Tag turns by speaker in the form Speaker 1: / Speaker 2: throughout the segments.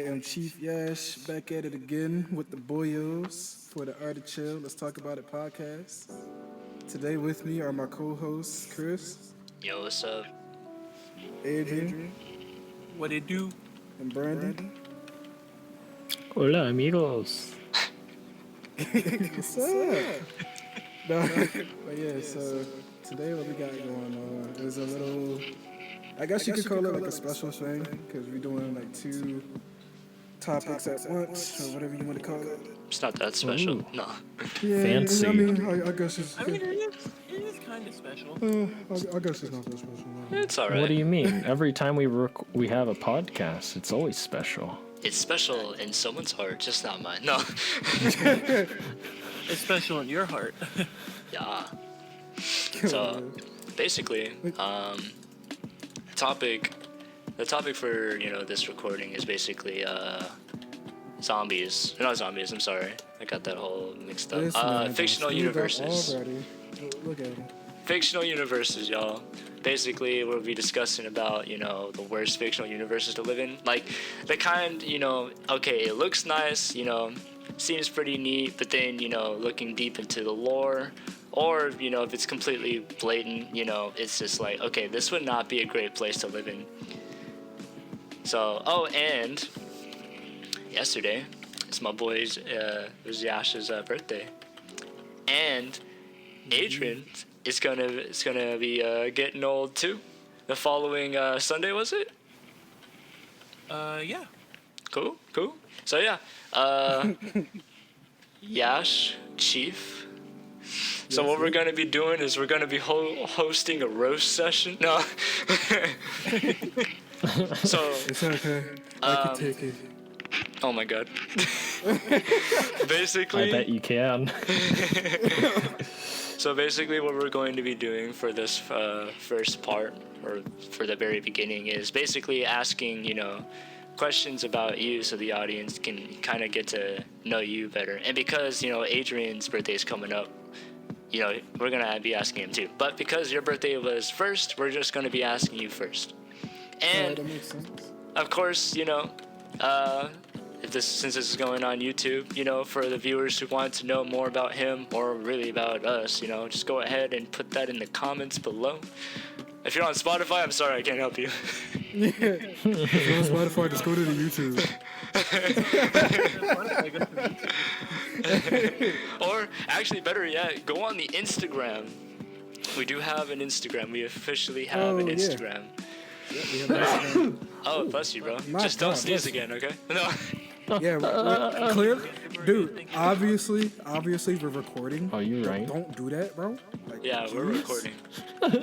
Speaker 1: am Chief Yash, back at it again with the boyos for the Art of Chill. Let's talk about it podcast. Today with me are my co-hosts Chris,
Speaker 2: Yo, what's up?
Speaker 1: Adrian,
Speaker 3: What it do?
Speaker 1: and Brandon.
Speaker 4: Hola, amigos.
Speaker 1: What's up? No, but yeah, so today what we got going on is a little, I guess you could call it like a special thing, because we're doing like two topics at once, or whatever you want to call it.
Speaker 2: It's not that special.
Speaker 4: Ooh.
Speaker 2: No.
Speaker 1: Yeah,
Speaker 4: Fancy.
Speaker 1: I mean, I guess it's,
Speaker 3: I mean, it is kind of special.
Speaker 1: I guess it's not that special. No.
Speaker 2: It's alright.
Speaker 4: What do you mean? Every time we have a podcast, it's always special.
Speaker 2: It's special in someone's heart, just not mine. No.
Speaker 3: It's special in your heart.
Speaker 2: Yeah. So, basically, the topic for, this recording is basically, zombies. Not zombies, I'm sorry. I got that whole mixed up.
Speaker 1: Man,
Speaker 2: Fictional
Speaker 1: speed up
Speaker 2: universes.
Speaker 1: already. Look at him.
Speaker 2: Fictional universes, y'all. Basically, we'll be discussing about, the worst fictional universes to live in. Like, the kind, okay, it looks nice, seems pretty neat, but then, looking deep into the lore, or, if it's completely blatant, it's just like, okay, this would not be a great place to live in. So, and yesterday, it's my boy's, it was Yash's birthday, and Adrian is gonna be getting old too. The following Sunday, was it?
Speaker 3: Yeah.
Speaker 2: Cool. So yeah, Yash, Chief. So what we're gonna be doing is we're gonna be hosting a roast session. No. So.
Speaker 1: It's okay. I can take it.
Speaker 2: Oh my God. Basically.
Speaker 4: I bet you can.
Speaker 2: So basically what we're going to be doing for this first part, or for the very beginning, is basically asking, questions about you so the audience can kind of get to know you better. And because, Adrian's birthday is coming up, we're going to be asking him too. But because your birthday was first, we're just going to be asking you first. And,
Speaker 1: that makes sense.
Speaker 2: of course, since this is going on YouTube, for the viewers who want to know more about him or really about us, just go ahead and put that in the comments below. If you're on Spotify, I'm sorry, I can't help you.
Speaker 1: Yeah. If you're on Spotify, just go to the YouTube.
Speaker 2: Or, actually, better yet, go on the Instagram. We do have an Instagram. We officially have an Instagram.
Speaker 1: Yeah, we have that.
Speaker 2: Oh, bless you, bro.
Speaker 1: My
Speaker 2: Just don't
Speaker 1: God,
Speaker 2: sneeze
Speaker 1: bless
Speaker 2: again, okay? No.
Speaker 1: Yeah, clearly, dude. Obviously, we're recording.
Speaker 4: Oh, you right.
Speaker 1: Don't do that, bro. Like,
Speaker 2: Yeah, we're
Speaker 1: jeez.
Speaker 2: recording.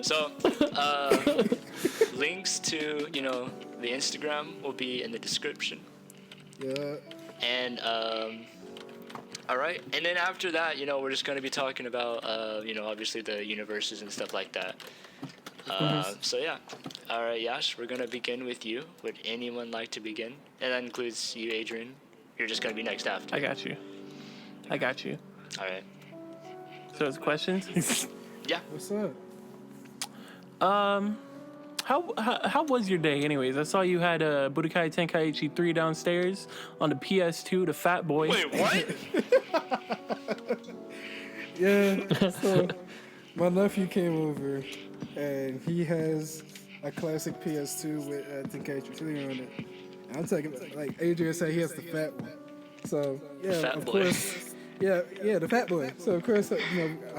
Speaker 2: So, links to, the Instagram will be in the description.
Speaker 1: Yeah.
Speaker 2: And, alright. And then after that, we're just going to be talking about, obviously the universes and stuff like that. So, yeah. Alright, Yash, we're going to begin with you. Would anyone like to begin? And that includes you, Adrian. You're just going to be next after.
Speaker 3: I got you.
Speaker 2: Alright.
Speaker 3: So it's questions.
Speaker 2: Yeah.
Speaker 1: What's up?
Speaker 3: How was your day, anyways? I saw you had a Budokai Tenkaichi 3 downstairs on the PS2, the Fat Boy.
Speaker 2: Wait, what?
Speaker 1: Yeah. So my nephew came over, and he has a classic PS2 with Tenkaichi 3 on it. And I'm taking, like Adrian said, he has the fat one. So yeah,
Speaker 2: Fat
Speaker 1: of
Speaker 2: boy.
Speaker 1: course. Yeah, the fat boy. So of course, I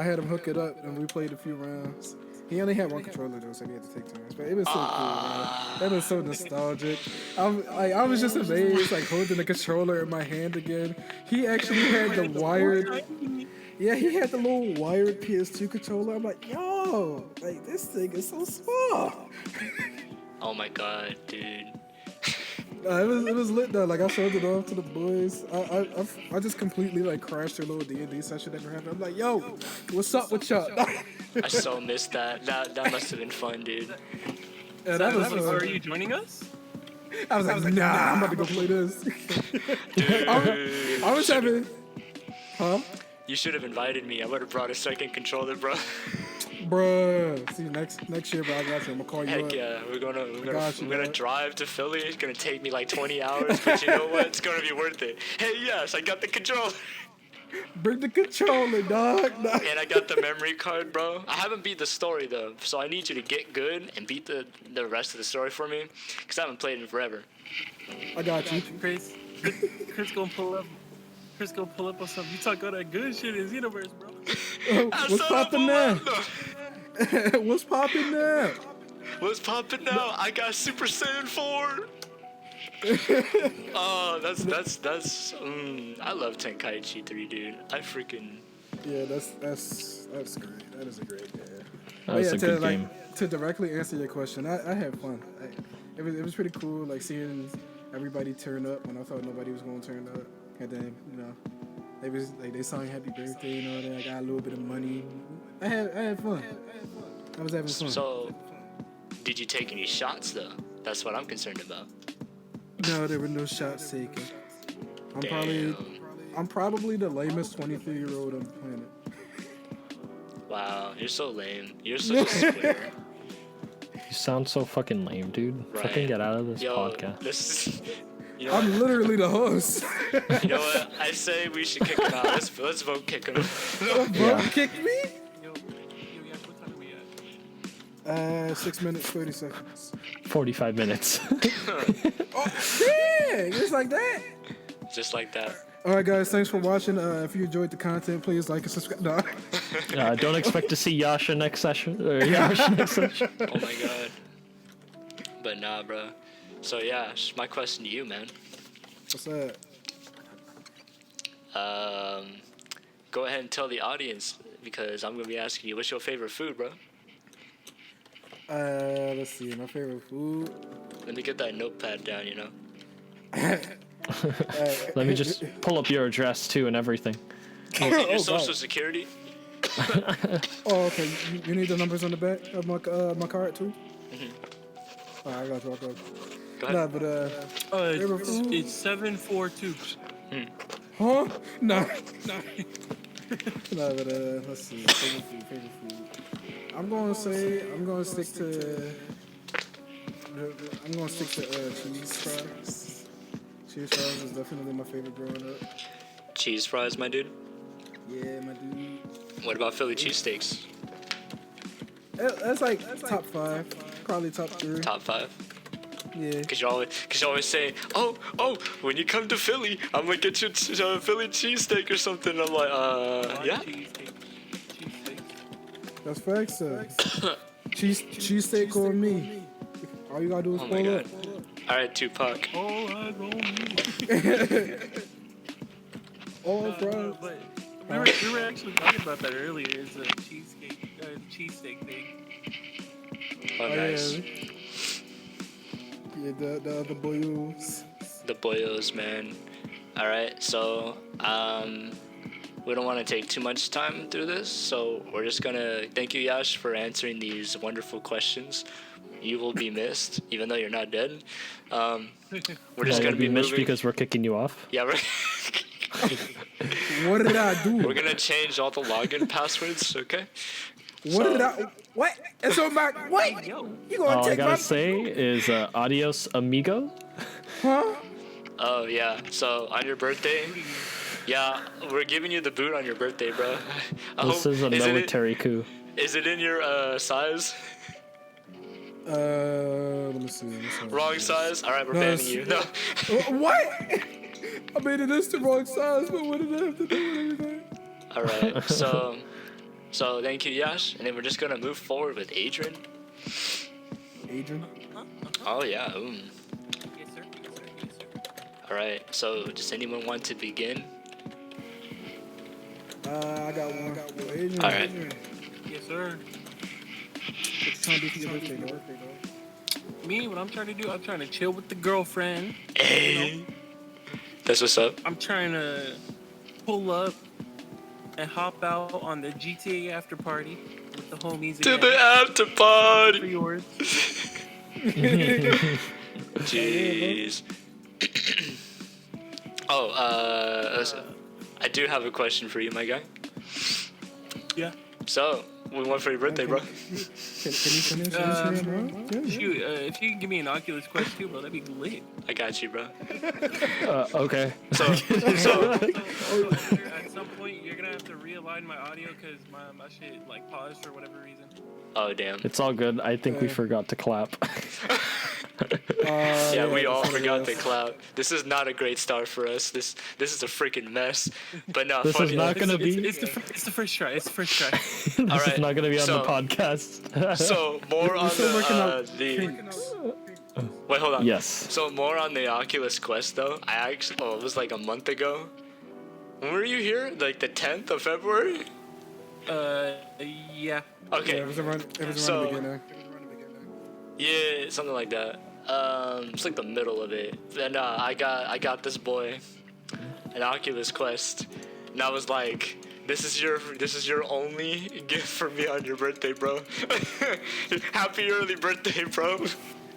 Speaker 1: had him hook it up, and we played a few rounds. He only had one controller though, so we had to take turns. But it was so cool, man. That was so nostalgic. I was just amazed, like holding the controller in my hand again. He actually had the wired. Yeah, he had the little wired PS2 controller. I'm like, yo, like this thing is so small.
Speaker 2: Oh my God, dude.
Speaker 1: It was lit though. Like I showed it off to the boys. I just completely like crashed their little D&D session that happened. I'm like, yo, what's up with y'all?
Speaker 2: I so missed that. That must have been fun, dude.
Speaker 1: Yeah, that was.
Speaker 3: Are you joining us?
Speaker 1: I was like, nah, I'm about to go play this.
Speaker 2: Dude.
Speaker 1: I was having, huh?
Speaker 2: You should have invited me. I would have brought a second controller, bro.
Speaker 1: Bruh. See, next year, bro, I got you. I'm gonna call you
Speaker 2: Heck
Speaker 1: up.
Speaker 2: yeah, we're
Speaker 1: got you,
Speaker 2: gonna
Speaker 1: dog.
Speaker 2: drive to Philly. It's gonna take me like 20 hours, but you know what? It's gonna be worth it. Hey, yes, I got the controller.
Speaker 1: Bring the controller, dog.
Speaker 2: And I got the memory card, bro. I haven't beat the story though, so I need you to get good and beat the rest of the story for me, cause I haven't played it in forever.
Speaker 1: I got you.
Speaker 3: Chris gonna pull up. Chris gonna pull up on something. You talk all that good shit in Xenoverse, bro.
Speaker 1: What's poppin' now? What's poppin' now?
Speaker 2: What's poppin' now? I got Super Saiyan 4. Oh, that's I love Tenkaichi 3, dude. I freaking
Speaker 1: Yeah, that's great. That is a great game.
Speaker 4: That's a good game.
Speaker 1: To directly answer your question, I had fun. It was pretty cool, like seeing everybody turn up when I thought nobody was gonna turn up, and then they sang happy birthday and all that. I got a little bit of money. I had fun. I was having fun.
Speaker 2: So, did you take any shots though? That's what I'm concerned about.
Speaker 1: No, there were no shots taken.
Speaker 2: Damn.
Speaker 1: I'm probably the lamest 23-year-old on the planet.
Speaker 2: Wow, you're so lame. You're such a square.
Speaker 4: You sound so fucking lame, dude.
Speaker 2: Right.
Speaker 4: Fucking get out of this
Speaker 2: Yo,
Speaker 4: podcast.
Speaker 2: this is, you know
Speaker 1: I'm
Speaker 2: what?
Speaker 1: literally the host.
Speaker 2: You know what? I say we should kick him out. Let's vote kick him.
Speaker 1: Bro, kick me?
Speaker 3: Yo, yeah, what time are we at?
Speaker 1: 6 minutes, 30 seconds.
Speaker 4: 45 minutes.
Speaker 1: Oh, dang! Just like that.
Speaker 2: Just like that.
Speaker 1: All right, guys. Thanks for watching. If you enjoyed the content, please like and subscribe. No.
Speaker 4: Don't expect to see Yasha next session. Or Yasha next session.
Speaker 2: Oh my god. But nah, bro. So yeah, my question to you, man.
Speaker 1: What's that?
Speaker 2: Go ahead and tell the audience because I'm gonna be asking you, what's your favorite food, bro?
Speaker 1: Let's see. My favorite food.
Speaker 2: Let me get that notepad down, you know.
Speaker 4: Let me just pull up your address too and everything.
Speaker 2: And your
Speaker 1: Oh,
Speaker 2: social
Speaker 1: God.
Speaker 2: security.
Speaker 1: Oh, okay. You need the numbers on the back of my card too. All right, I got you.
Speaker 2: Go ahead.
Speaker 1: Nah, but favorite food?
Speaker 3: It's 742.
Speaker 1: Huh? Nah. Nah, but let's see. Favorite food. I'm gonna stick to cheese fries. Cheese fries is definitely my favorite growing up.
Speaker 2: Cheese fries, my dude.
Speaker 1: Yeah, my dude.
Speaker 2: What about Philly cheesesteaks?
Speaker 1: That's like top 5, probably top 3.
Speaker 2: Top 5.
Speaker 1: Yeah.
Speaker 2: Cause you always say, oh, when you come to Philly, I'm gonna get you a Philly cheesesteak or something. I'm like, yeah.
Speaker 3: Cheesesteak.
Speaker 1: That's facts, sir. Cheesesteak or me. All you gotta do is
Speaker 2: Oh my
Speaker 1: pull
Speaker 2: god.
Speaker 1: up.
Speaker 2: All right, Tupac.
Speaker 3: All eyes on me.
Speaker 1: All fries.
Speaker 3: But we were actually talking about that earlier. It's a cheesesteak thing.
Speaker 2: Oh, nice.
Speaker 1: Yeah, the other boys.
Speaker 2: The boyos, man. All right, so we don't want to take too much time through this, so we're just gonna thank you, Yash, for answering these wonderful questions. You will be missed, even though you're not dead. We're just gonna be
Speaker 4: missed
Speaker 2: moving.
Speaker 4: because we're kicking you off.
Speaker 2: Yeah, we're
Speaker 1: What did I do?
Speaker 2: we're gonna change all the login passwords. Okay.
Speaker 1: What did I? What? And so my what? You gonna
Speaker 4: All I
Speaker 1: take
Speaker 4: gotta
Speaker 1: my?
Speaker 4: say is adios, amigo.
Speaker 1: Huh?
Speaker 2: Oh yeah. So on your birthday, yeah, we're giving you the boot on your birthday, bro.
Speaker 4: This is a military coup.
Speaker 2: Is it in your size?
Speaker 1: Let me see.
Speaker 2: Wrong size. All right, we're
Speaker 1: No,
Speaker 2: banning
Speaker 1: it's-
Speaker 2: you. No.
Speaker 1: What? I mean, it is the wrong size, but what did I have to do with everything?
Speaker 2: All right. So thank you, Yash, and then we're just gonna move forward with Adrian.
Speaker 1: Adrian?
Speaker 2: Oh yeah.
Speaker 3: Yes, sir.
Speaker 2: All right. So does anyone want to begin?
Speaker 1: I got one. Adrian.
Speaker 2: All right.
Speaker 1: Adrian.
Speaker 3: Yes, sir.
Speaker 1: What you trying to do for your birthday, dog?
Speaker 3: Me, what I'm trying to do, I'm trying to chill with the girlfriend.
Speaker 2: Hey. That's what's up.
Speaker 3: I'm trying to pull up and hop out on the GTA after party with the homies
Speaker 2: To
Speaker 3: again.
Speaker 2: the after
Speaker 3: For
Speaker 2: party.
Speaker 3: yours.
Speaker 2: Jeez. Listen, I do have a question for you, my guy.
Speaker 3: Yeah.
Speaker 2: So, We want for your birthday, bro.
Speaker 1: Can you finish bro? Yeah.
Speaker 3: Shoot, if you could give me an Oculus Quest 2, bro, that'd be lit.
Speaker 2: I got you, bro.
Speaker 4: Okay.
Speaker 2: So
Speaker 3: At some point, you're gonna have to realign my audio because my shit like paused for whatever reason.
Speaker 2: oh damn.
Speaker 4: It's all good. I think we forgot to clap.
Speaker 2: Yeah, we all
Speaker 1: that's what it
Speaker 2: forgot
Speaker 1: is.
Speaker 2: the cloud. This is not a great start for us. This is a freaking mess. But no,
Speaker 4: This
Speaker 2: funny.
Speaker 4: is not gonna be.
Speaker 3: It's the first try. It's the first try.
Speaker 4: This
Speaker 2: Alright,
Speaker 4: is not gonna be on the
Speaker 2: so-
Speaker 4: podcast.
Speaker 2: So more on
Speaker 1: Still working
Speaker 2: the
Speaker 1: out
Speaker 2: the.
Speaker 1: kinks.
Speaker 2: Wait, hold on.
Speaker 4: Yes.
Speaker 2: So more on the Oculus Quest though. I actually, it was like a month ago. When were you here? Like the 10th of February?
Speaker 3: Yeah.
Speaker 2: Okay.
Speaker 1: Yeah, it was around
Speaker 2: So-
Speaker 1: the beginning.
Speaker 2: Yeah, something like that. It's like the middle of it. And I got this boy an Oculus Quest, and I was like, this is your only gift for me on your birthday, bro. Happy early birthday, bro.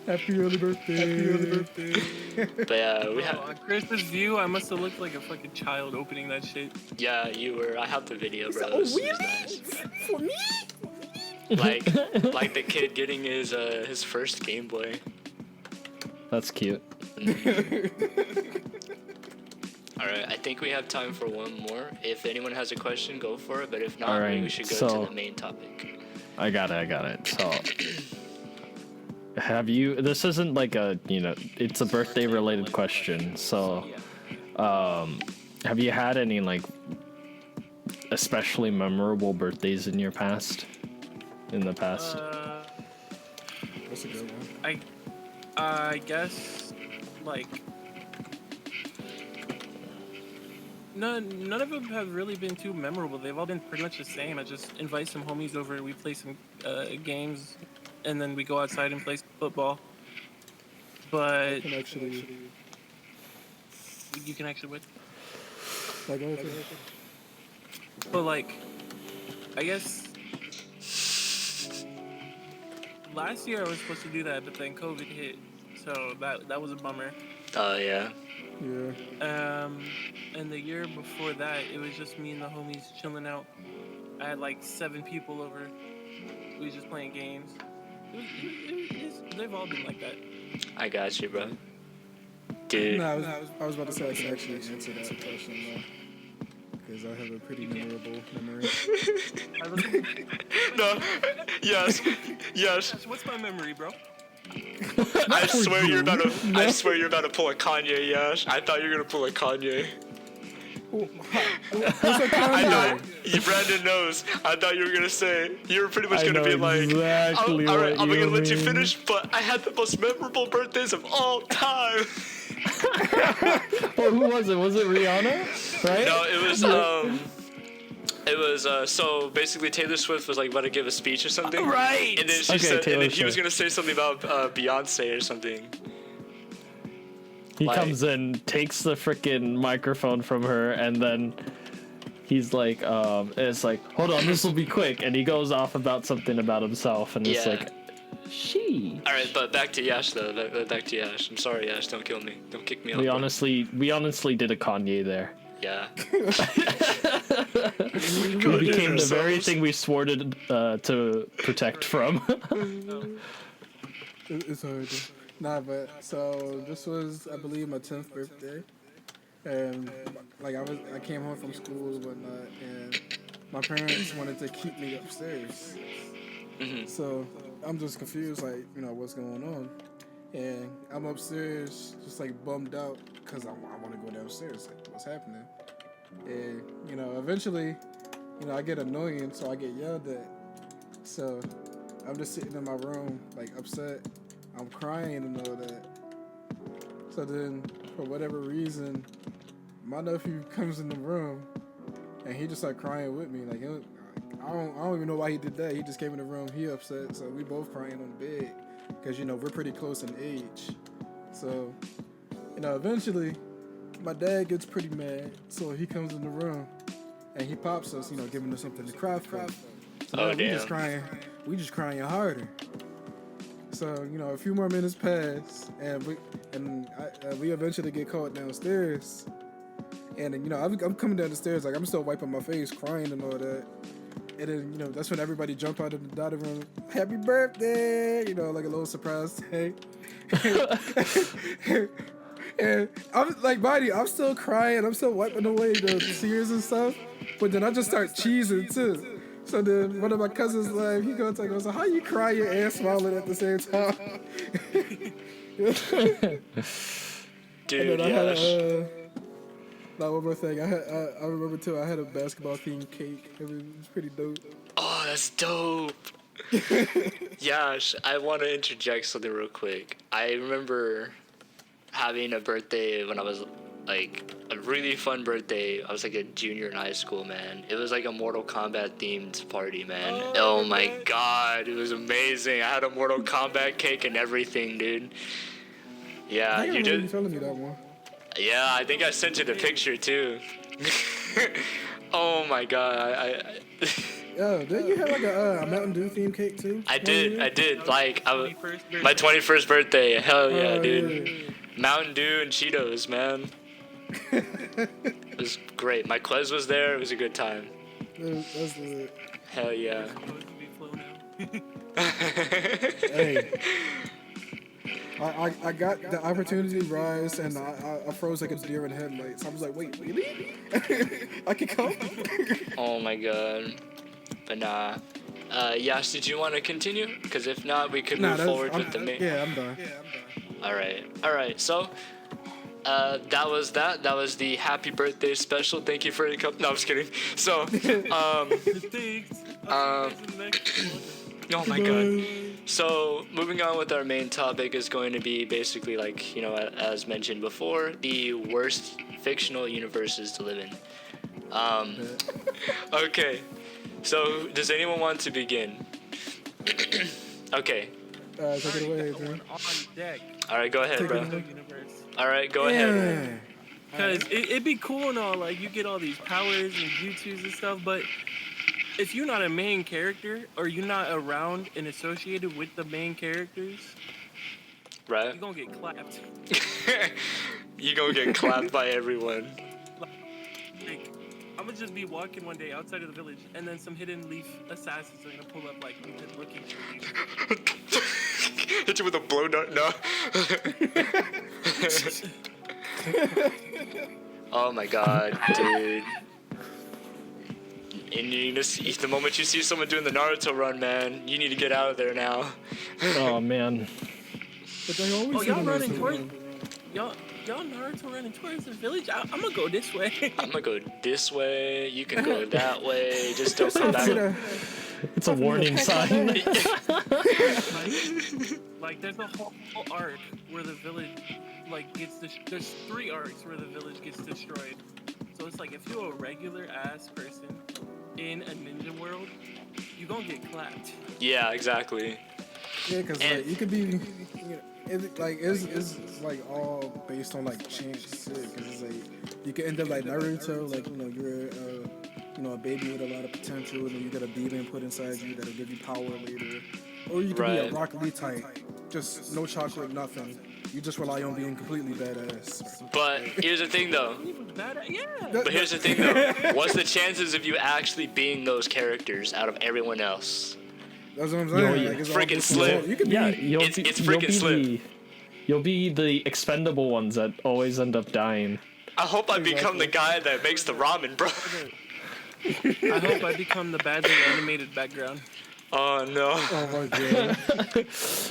Speaker 1: Happy early birthday. Happy early birthday.
Speaker 2: But yeah, we
Speaker 3: Oh, on
Speaker 2: had
Speaker 3: Chris's view, I must have looked like a fucking child opening that shit.
Speaker 2: yeah, you were. I have the video, bro. It was nice.
Speaker 1: For me?
Speaker 2: Like the kid getting his first Game Boy.
Speaker 4: That's cute.
Speaker 2: All right, I think we have time for one more. If anyone has a question, go for it. But if not,
Speaker 4: All
Speaker 2: maybe
Speaker 4: right,
Speaker 2: we should go
Speaker 4: so-
Speaker 2: to the main topic.
Speaker 4: I got it. So, have you? This isn't like a, it's a birthday related question. So, have you had any like especially memorable birthdays in your past? In the past?
Speaker 1: That's a good one.
Speaker 3: I guess like none of them have really been too memorable. They've all been pretty much the same. I just invite some homies over, we play some games, and then we go outside and play some football. But
Speaker 1: Can actually,
Speaker 3: you can actually win.
Speaker 1: like, okay.
Speaker 3: But like, I guess last year I was supposed to do that, but then COVID hit, so that was a bummer.
Speaker 2: Oh yeah.
Speaker 1: Yeah.
Speaker 3: And the year before that, it was just me and the homies chilling out. I had like 7 people over. We was just playing games. They've all been like that.
Speaker 2: I got you, bro. Dude.
Speaker 1: No, I was about to say I can actually answer that question though. Because I have a pretty memorable memory.
Speaker 2: No. Yes.
Speaker 3: What's my memory, bro?
Speaker 2: I swear you're about to pull a Kanye, Yash. I thought you were gonna pull a Kanye.
Speaker 1: What's a
Speaker 2: I
Speaker 1: Kanye?
Speaker 2: thought Brandon knows. I thought you were gonna say you were pretty much
Speaker 4: I
Speaker 2: gonna
Speaker 4: know
Speaker 2: be like,
Speaker 4: exactly
Speaker 2: all right,
Speaker 4: what
Speaker 2: I'm
Speaker 4: you
Speaker 2: gonna let you
Speaker 4: mean.
Speaker 2: finish, but I had the most memorable birthdays of all time.
Speaker 4: Oh, who was it? Was it Rihanna? Right?
Speaker 2: No, it was so basically Taylor Swift was like about to give a speech or something.
Speaker 3: Right.
Speaker 2: And then she
Speaker 4: Okay,
Speaker 2: said, and
Speaker 4: Taylor
Speaker 2: then he was
Speaker 4: Swift.
Speaker 2: gonna say something about Beyonce or something.
Speaker 4: He
Speaker 2: Like-
Speaker 4: comes in, takes the freaking microphone from her, and then he's like, it's like, hold on, this will be quick. And he goes off about something about himself, and it's
Speaker 2: Yeah.
Speaker 4: like, she.
Speaker 2: All right, but back to Yash though. Back to Yash. I'm sorry, Yash. Don't kill me. Don't kick me off.
Speaker 4: We
Speaker 2: bro.
Speaker 4: honestly did a Kanye there.
Speaker 2: Yeah.
Speaker 4: He became the very thing we swore to protect from.
Speaker 1: It's hard. Nah, but so this was, I believe, my 10th birthday, and like I came home from school and whatnot, and my parents wanted to keep me upstairs. So I'm just confused, like, what's going on, and I'm upstairs just like bummed out because I want to go downstairs. Like, what's happening? And eventually, I get annoying, so I get yelled at. So I'm just sitting in my room, like, upset. I'm crying and all that. So then, for whatever reason, my nephew comes in the room, and he just started crying with me. Like, I don't even know why he did that. He just came in the room, he upset, so we both crying on the bed, because we're pretty close in age. So, eventually, my dad gets pretty mad, so he comes in the room, and he pops us, giving us something to cry for. So
Speaker 2: Oh,
Speaker 1: now
Speaker 2: damn.
Speaker 1: we just crying harder. So, a few more minutes pass, and we eventually get caught downstairs. And I'm coming down the stairs, like, I'm still wiping my face, crying and all that. And then, that's when everybody jumped out of the dining room. Happy birthday! Like a little surprise thing. And I'm like, buddy, I'm still crying. I'm still wiping away the tears and stuff. But then I just start cheesing too. So then one of my cousins, like, he goes, how you crying and smiling at the same time?
Speaker 2: Dude,
Speaker 1: and then
Speaker 2: yeah.
Speaker 1: One more thing. I remember too. I had a basketball themed cake. It was pretty dope.
Speaker 2: Oh, that's dope. Yash, I want to interject something real quick. I remember having a birthday when I was like a really fun birthday. I was like a junior in high school, man. It was like a Mortal Kombat themed party, man. Oh my god, it was amazing. I had a Mortal Kombat cake and everything, dude. Yeah,
Speaker 1: I
Speaker 2: you
Speaker 1: remember
Speaker 2: did.
Speaker 1: you telling me that one.
Speaker 2: Yeah, I think I sent you the picture too. Oh my god, I
Speaker 1: Yo, didn't you have like a Mountain Dew themed cake too?
Speaker 2: I did. Like, my
Speaker 3: 21st
Speaker 2: 21st birthday. Hell yeah,
Speaker 1: Oh,
Speaker 2: dude.
Speaker 1: yeah.
Speaker 2: Mountain Dew and Cheetos, man. It was great. My Quez was there. It was a good time.
Speaker 1: That's lit.
Speaker 2: Hell yeah.
Speaker 3: supposed to be flow now.
Speaker 1: Hey. I got the opportunity to rise and I froze like a deer in headlights. I was like, wait, really? I can come?
Speaker 2: Oh my god. But nah. Yash, did you want to continue? Because if not, we could move forward with the main.
Speaker 1: Yeah, I'm done.
Speaker 2: All right. So, that was that. That was the happy birthday special. Thank you for the cup. No, I'm just kidding. So, oh my god. So, moving on with our main topic is going to be basically like, as mentioned before, the worst fictional universes to live in. Okay. So, does anyone want to begin? Okay.
Speaker 1: Take it away, Adrian.
Speaker 3: On deck.
Speaker 2: All right, go ahead,
Speaker 1: Take it
Speaker 2: bro.
Speaker 1: away.
Speaker 3: Universe.
Speaker 2: All right, go ahead.
Speaker 1: Yeah.
Speaker 3: Because it'd be cool and all, like, you get all these powers and jutsus and stuff, but if you're not a main character, or you're not around and associated with the main characters,
Speaker 2: Right?
Speaker 3: you're gonna get clapped.
Speaker 2: You gonna get clapped by everyone.
Speaker 3: Like, I'm gonna just be walking one day outside of the village, and then some hidden leaf assassins are gonna pull up, like, we've been looking for you.
Speaker 2: Hit you with a blow dart? No. Oh my god, dude. And you just, the moment you see someone doing the Naruto run, man, you need to get out of there now.
Speaker 4: Oh man.
Speaker 1: But they always
Speaker 3: Oh,
Speaker 1: say
Speaker 3: y'all
Speaker 1: the
Speaker 3: running
Speaker 1: Naruto
Speaker 3: towards...
Speaker 1: one.
Speaker 3: Y'all Naruto running towards the village? I'm gonna go this way.
Speaker 2: I'm gonna go this way, you can go that way, just don't come
Speaker 1: See
Speaker 2: back.
Speaker 1: that?
Speaker 4: It's a warning sign.
Speaker 3: Like, there's a whole arc where the village, like, there's 3 arcs where the village gets destroyed. So it's like, if you're a regular ass person in a ninja world, you gonna get clapped.
Speaker 2: Yeah, exactly.
Speaker 1: Yeah, because
Speaker 2: And-
Speaker 1: like, you could be, it's like all based on like chance too. Because it's like you could end up like Naruto, like you're a baby with a lot of potential, and then you get a demon put inside you that'll give you power later. Or you could be a
Speaker 2: Right.
Speaker 1: Rock Lee type, just no chocolate, nothing. You just rely on being completely badass.
Speaker 2: But here's the thing though.
Speaker 3: Yeah.
Speaker 2: But here's the thing though. What's the chances of you actually being those characters out of everyone else?
Speaker 1: That's what I'm
Speaker 4: Yo,
Speaker 1: saying.
Speaker 4: yeah.
Speaker 1: Like, it's all
Speaker 2: Freaking
Speaker 1: based on-
Speaker 2: slim.
Speaker 1: You could be.
Speaker 4: Yeah,
Speaker 2: It's freaking slim.
Speaker 4: You'll be the expendable ones that always end up dying.
Speaker 2: I hope I become the guy that makes the ramen, bro.
Speaker 3: I hope I become the badly animated background.
Speaker 2: Oh no.
Speaker 1: Oh my god.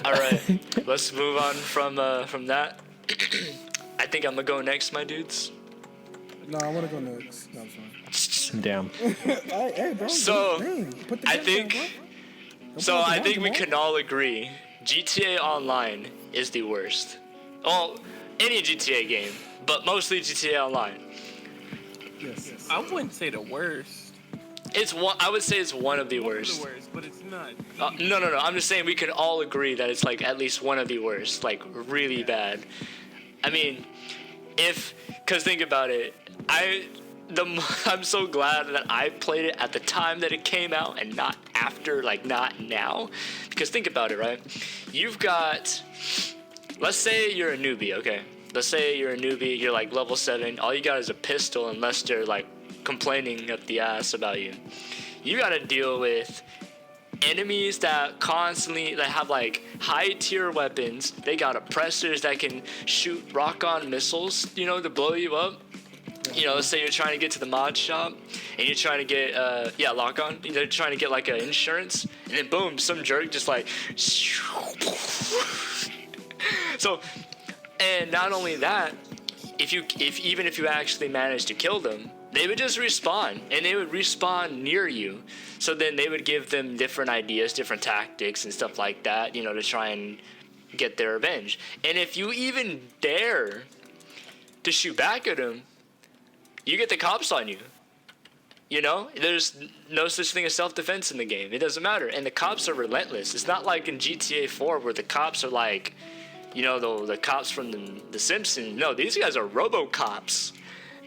Speaker 2: All right, let's move on from that. I think I'm gonna go next, my dudes.
Speaker 1: No, I want to go next. No, I'm fine.
Speaker 4: Damn.
Speaker 1: Hey, bro.
Speaker 2: So,
Speaker 1: dang, put the
Speaker 2: I
Speaker 1: gun
Speaker 2: think-
Speaker 1: down, bro. Don't
Speaker 2: So
Speaker 1: put the
Speaker 2: I
Speaker 1: gun
Speaker 2: think we
Speaker 1: down.
Speaker 2: can all agree GTA Online is the worst. Well, any GTA game, but mostly GTA Online.
Speaker 1: Yes.
Speaker 3: I wouldn't say the worst.
Speaker 2: It's one. I would say it's one of the
Speaker 3: One of
Speaker 2: worst.
Speaker 3: the worst, but it's not.
Speaker 2: No. I'm just saying we can all agree that it's like at least one of the worst, like really bad. I mean, cause think about it, I'm so glad that I played it at the time that it came out and not after, like not now. Because think about it, right? You've got, let's say you're a newbie, okay? Let's say you're a newbie, you're like level 7, all you got is a pistol unless they're like complaining up the ass about you. you got to deal with enemies that constantly that have like high tier weapons. They got oppressors that can shoot rock-on missiles, you know, to blow you up. You know, say you're trying to get to the mod shop and you're trying to get lock-on. They're trying to get like an insurance, and then boom, some jerk just like. So, and not only that, even if you actually manage to kill them, they would just respawn, and they would respawn near you. So then they would give them different ideas, different tactics and stuff like that, you know, to try and get their revenge. And if you even dare to shoot back at them, you get the cops on you. You know, there's no such thing as self-defense in the game. It doesn't matter. And the cops are relentless. It's not like in GTA 4 where the cops are like, you know, the cops from the Simpsons. No, these guys are RoboCops.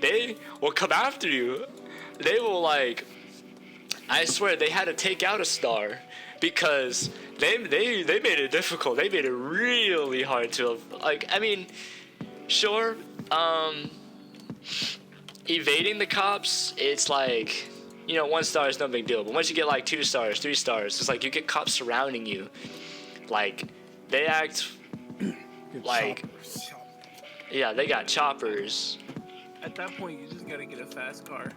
Speaker 2: They will come after you. They will, like, I swear they had to take out a star because they made it difficult. They made it really hard to, like, I mean, sure, evading the cops, it's like, you know, 1 star is no big deal. But once you get like 2 stars, 3 stars, it's like you get cops surrounding you. Like, they act like,
Speaker 1: Choppers.
Speaker 2: yeah, they got choppers.
Speaker 3: At that point, you just gotta get a fast car.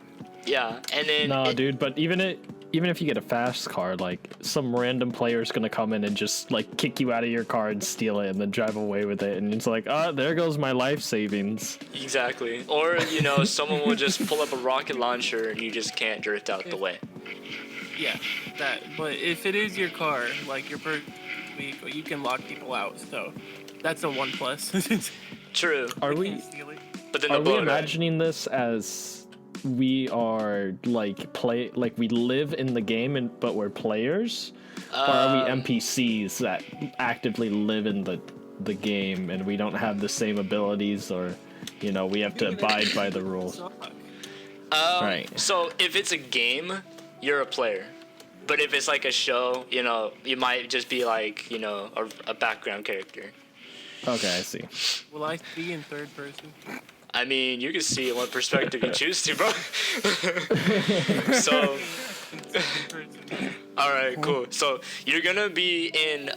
Speaker 2: Yeah, and then
Speaker 4: No, dude, but even if you get a fast car, like some random player is gonna come in and just like kick you out of your car and steal it and then drive away with it, and it's like, there goes my life savings.
Speaker 2: Exactly. Or, you know, someone will just pull up a rocket launcher and you just can't drift out the way.
Speaker 3: Yeah, that. But if it is your car, like your vehicle, you can lock people out. So that's a 1+.
Speaker 2: True.
Speaker 4: Are
Speaker 3: They
Speaker 4: we
Speaker 3: can't steal it.
Speaker 2: But then
Speaker 4: are
Speaker 2: the
Speaker 4: we
Speaker 2: boat,
Speaker 4: imagining this as we are like we live in the game but we're players, or are we NPCs that actively live in the game and we don't have the same abilities, or you know, we have to abide by the rules? Right.
Speaker 2: So if it's a game, you're a player. But if it's like a show, you know, you might just be like, you know, a background character.
Speaker 4: Okay, I see.
Speaker 3: Will I be in third person?
Speaker 2: I mean, you can see in what perspective you choose to, bro. So,
Speaker 3: Third person.
Speaker 2: all right, cool. So you're gonna be in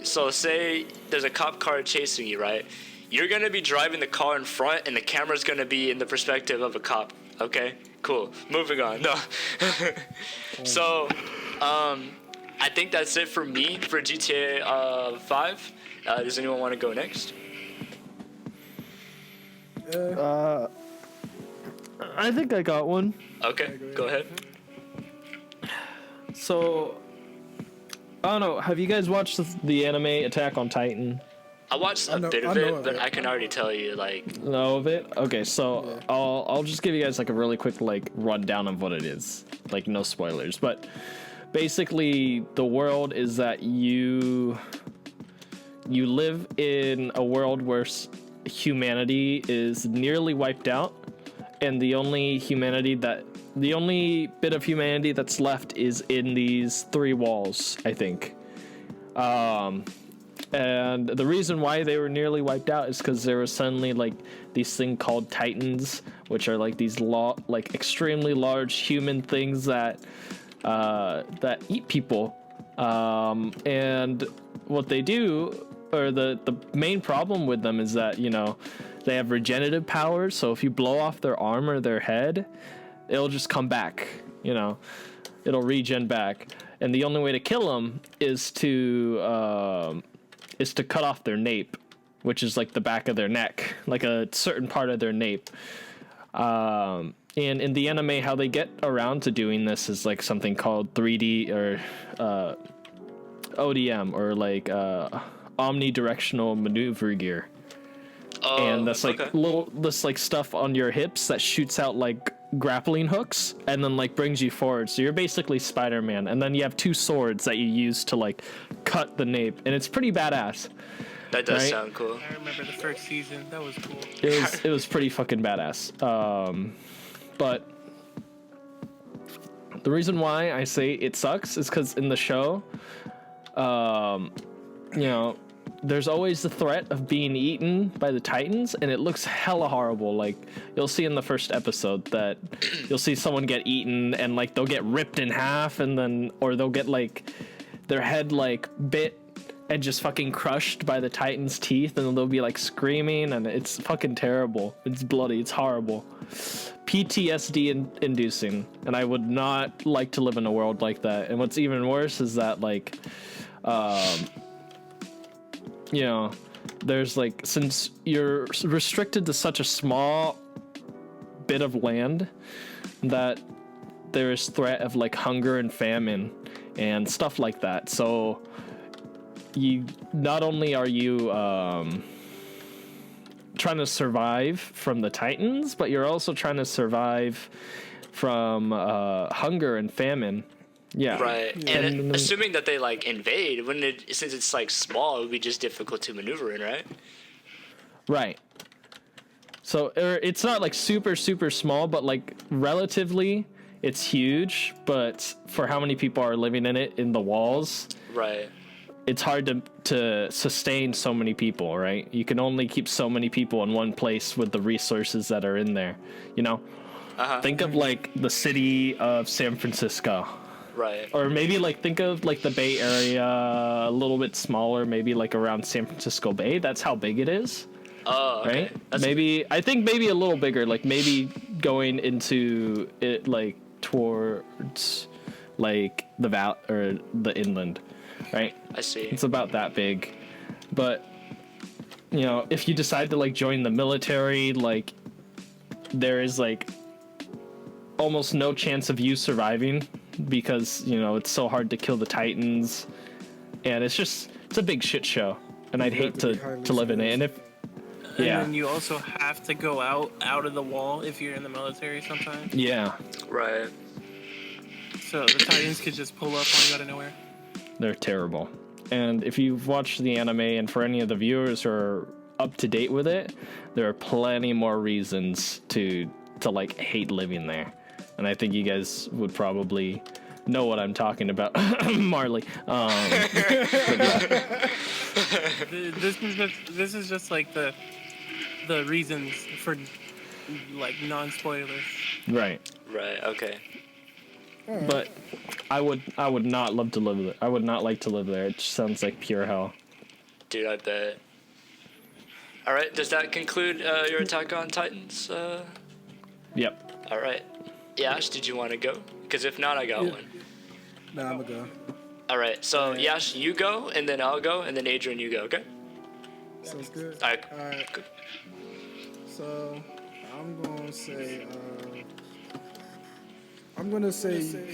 Speaker 2: so say there's a cop car chasing you, right? You're gonna be driving the car in front, and the camera's gonna be in the perspective of a cop. Okay, cool. Moving on. No. So, I think that's it for me for GTA 5. Does anyone want to go next?
Speaker 4: I think I got one.
Speaker 2: Okay, go ahead.
Speaker 4: So, I don't know. Have you guys watched the anime Attack on Titan?
Speaker 2: I watched a bit of it, but I can already tell you, like,
Speaker 4: Know of it? Okay, so I'll just give you guys like a really quick like rundown of what it is. Like, no spoilers, but basically the world is that you live in a world where humanity is nearly wiped out, and the only bit of humanity that's left is in these 3 walls, I think. And the reason why they were nearly wiped out is because there was suddenly like these thing called Titans, which are like these like extremely large human things that eat people. And what they do, or the main problem with them, is that, you know, they have regenerative powers. So if you blow off their arm or their head, it'll just come back. You know, it'll regen back. And the only way to kill them is to cut off their nape, which is like the back of their neck, like a certain part of their nape. And in the anime, how they get around to doing this is like something called 3D or ODM, or like omnidirectional maneuver gear. And that's like this like stuff on your hips that shoots out like grappling hooks and then like brings you forward. So you're basically Spider-Man, and then you have 2 swords that you use to like cut the nape, and it's pretty badass.
Speaker 2: that does sound cool.
Speaker 3: I remember the first season. That was cool.
Speaker 4: It was pretty fucking badass. But the reason why I say it sucks is because in the show, you know, there's always the threat of being eaten by the Titans, and it looks hella horrible. Like, you'll see in the first episode that you'll see someone get eaten, and like they'll get ripped in half, and then or they'll get like their head like bit and just fucking crushed by the Titan's teeth, and they'll be like screaming, and it's fucking terrible. It's bloody. It's horrible. PTSD inducing, and I would not like to live in a world like that. And what's even worse is that like you know, there's like, since you're restricted to such a small bit of land, that there is threat of like hunger and famine and stuff like that. So you not only are you trying to survive from the Titans, but you're also trying to survive from hunger and famine. Yeah.
Speaker 2: Right. And assuming that they like invade, wouldn't it, since it's like small, it would be just difficult to maneuver in, right?
Speaker 4: Right. So it's not like super small, but like relatively it's huge, but for how many people are living in it, in the walls,
Speaker 2: right,
Speaker 4: it's hard to sustain so many people, right? You can only keep so many people in one place with the resources that are in there, you know? Think of like the city of San Francisco.
Speaker 2: Right.
Speaker 4: Or maybe like think of like the Bay Area, a little bit smaller, maybe like around San Francisco Bay. That's how big it is.
Speaker 2: Oh, okay.
Speaker 4: Right? I think maybe a little bigger, like maybe going into it like towards like the or the inland, right?
Speaker 2: I see.
Speaker 4: It's about that big. But you know, if you decide to like join the military, like there is like almost no chance of you surviving, because you know it's so hard to kill the Titans, and it's a big shit show, and I'd hate to live in it. And if
Speaker 3: and then you also have to go out of the wall if you're in the military sometimes.
Speaker 4: Yeah,
Speaker 2: right.
Speaker 3: So the Titans could just pull up on you out of nowhere.
Speaker 4: they're terrible. And if you've watched the anime, and for any of the viewers who are up to date with it, there are plenty more reasons to like hate living there. And I think you guys would probably know what I'm talking about, Marley.
Speaker 3: This is just like the reasons for like non-spoilers.
Speaker 4: Right.
Speaker 2: Right. Okay.
Speaker 4: But I would not love to live there. I would not like to live there. It just sounds like pure hell.
Speaker 2: Dude, I bet. All right. Does that conclude your Attack on Titans?
Speaker 4: Yep.
Speaker 2: All right. Yash, did you want to go? Because if not, I got one.
Speaker 1: Nah, I'm gonna go.
Speaker 2: All right. So Yash, you go, and then I'll go, and then Adrian, you go. Okay.
Speaker 1: Sounds good.
Speaker 2: All right.
Speaker 1: Alright.
Speaker 2: Good.
Speaker 1: So I'm gonna say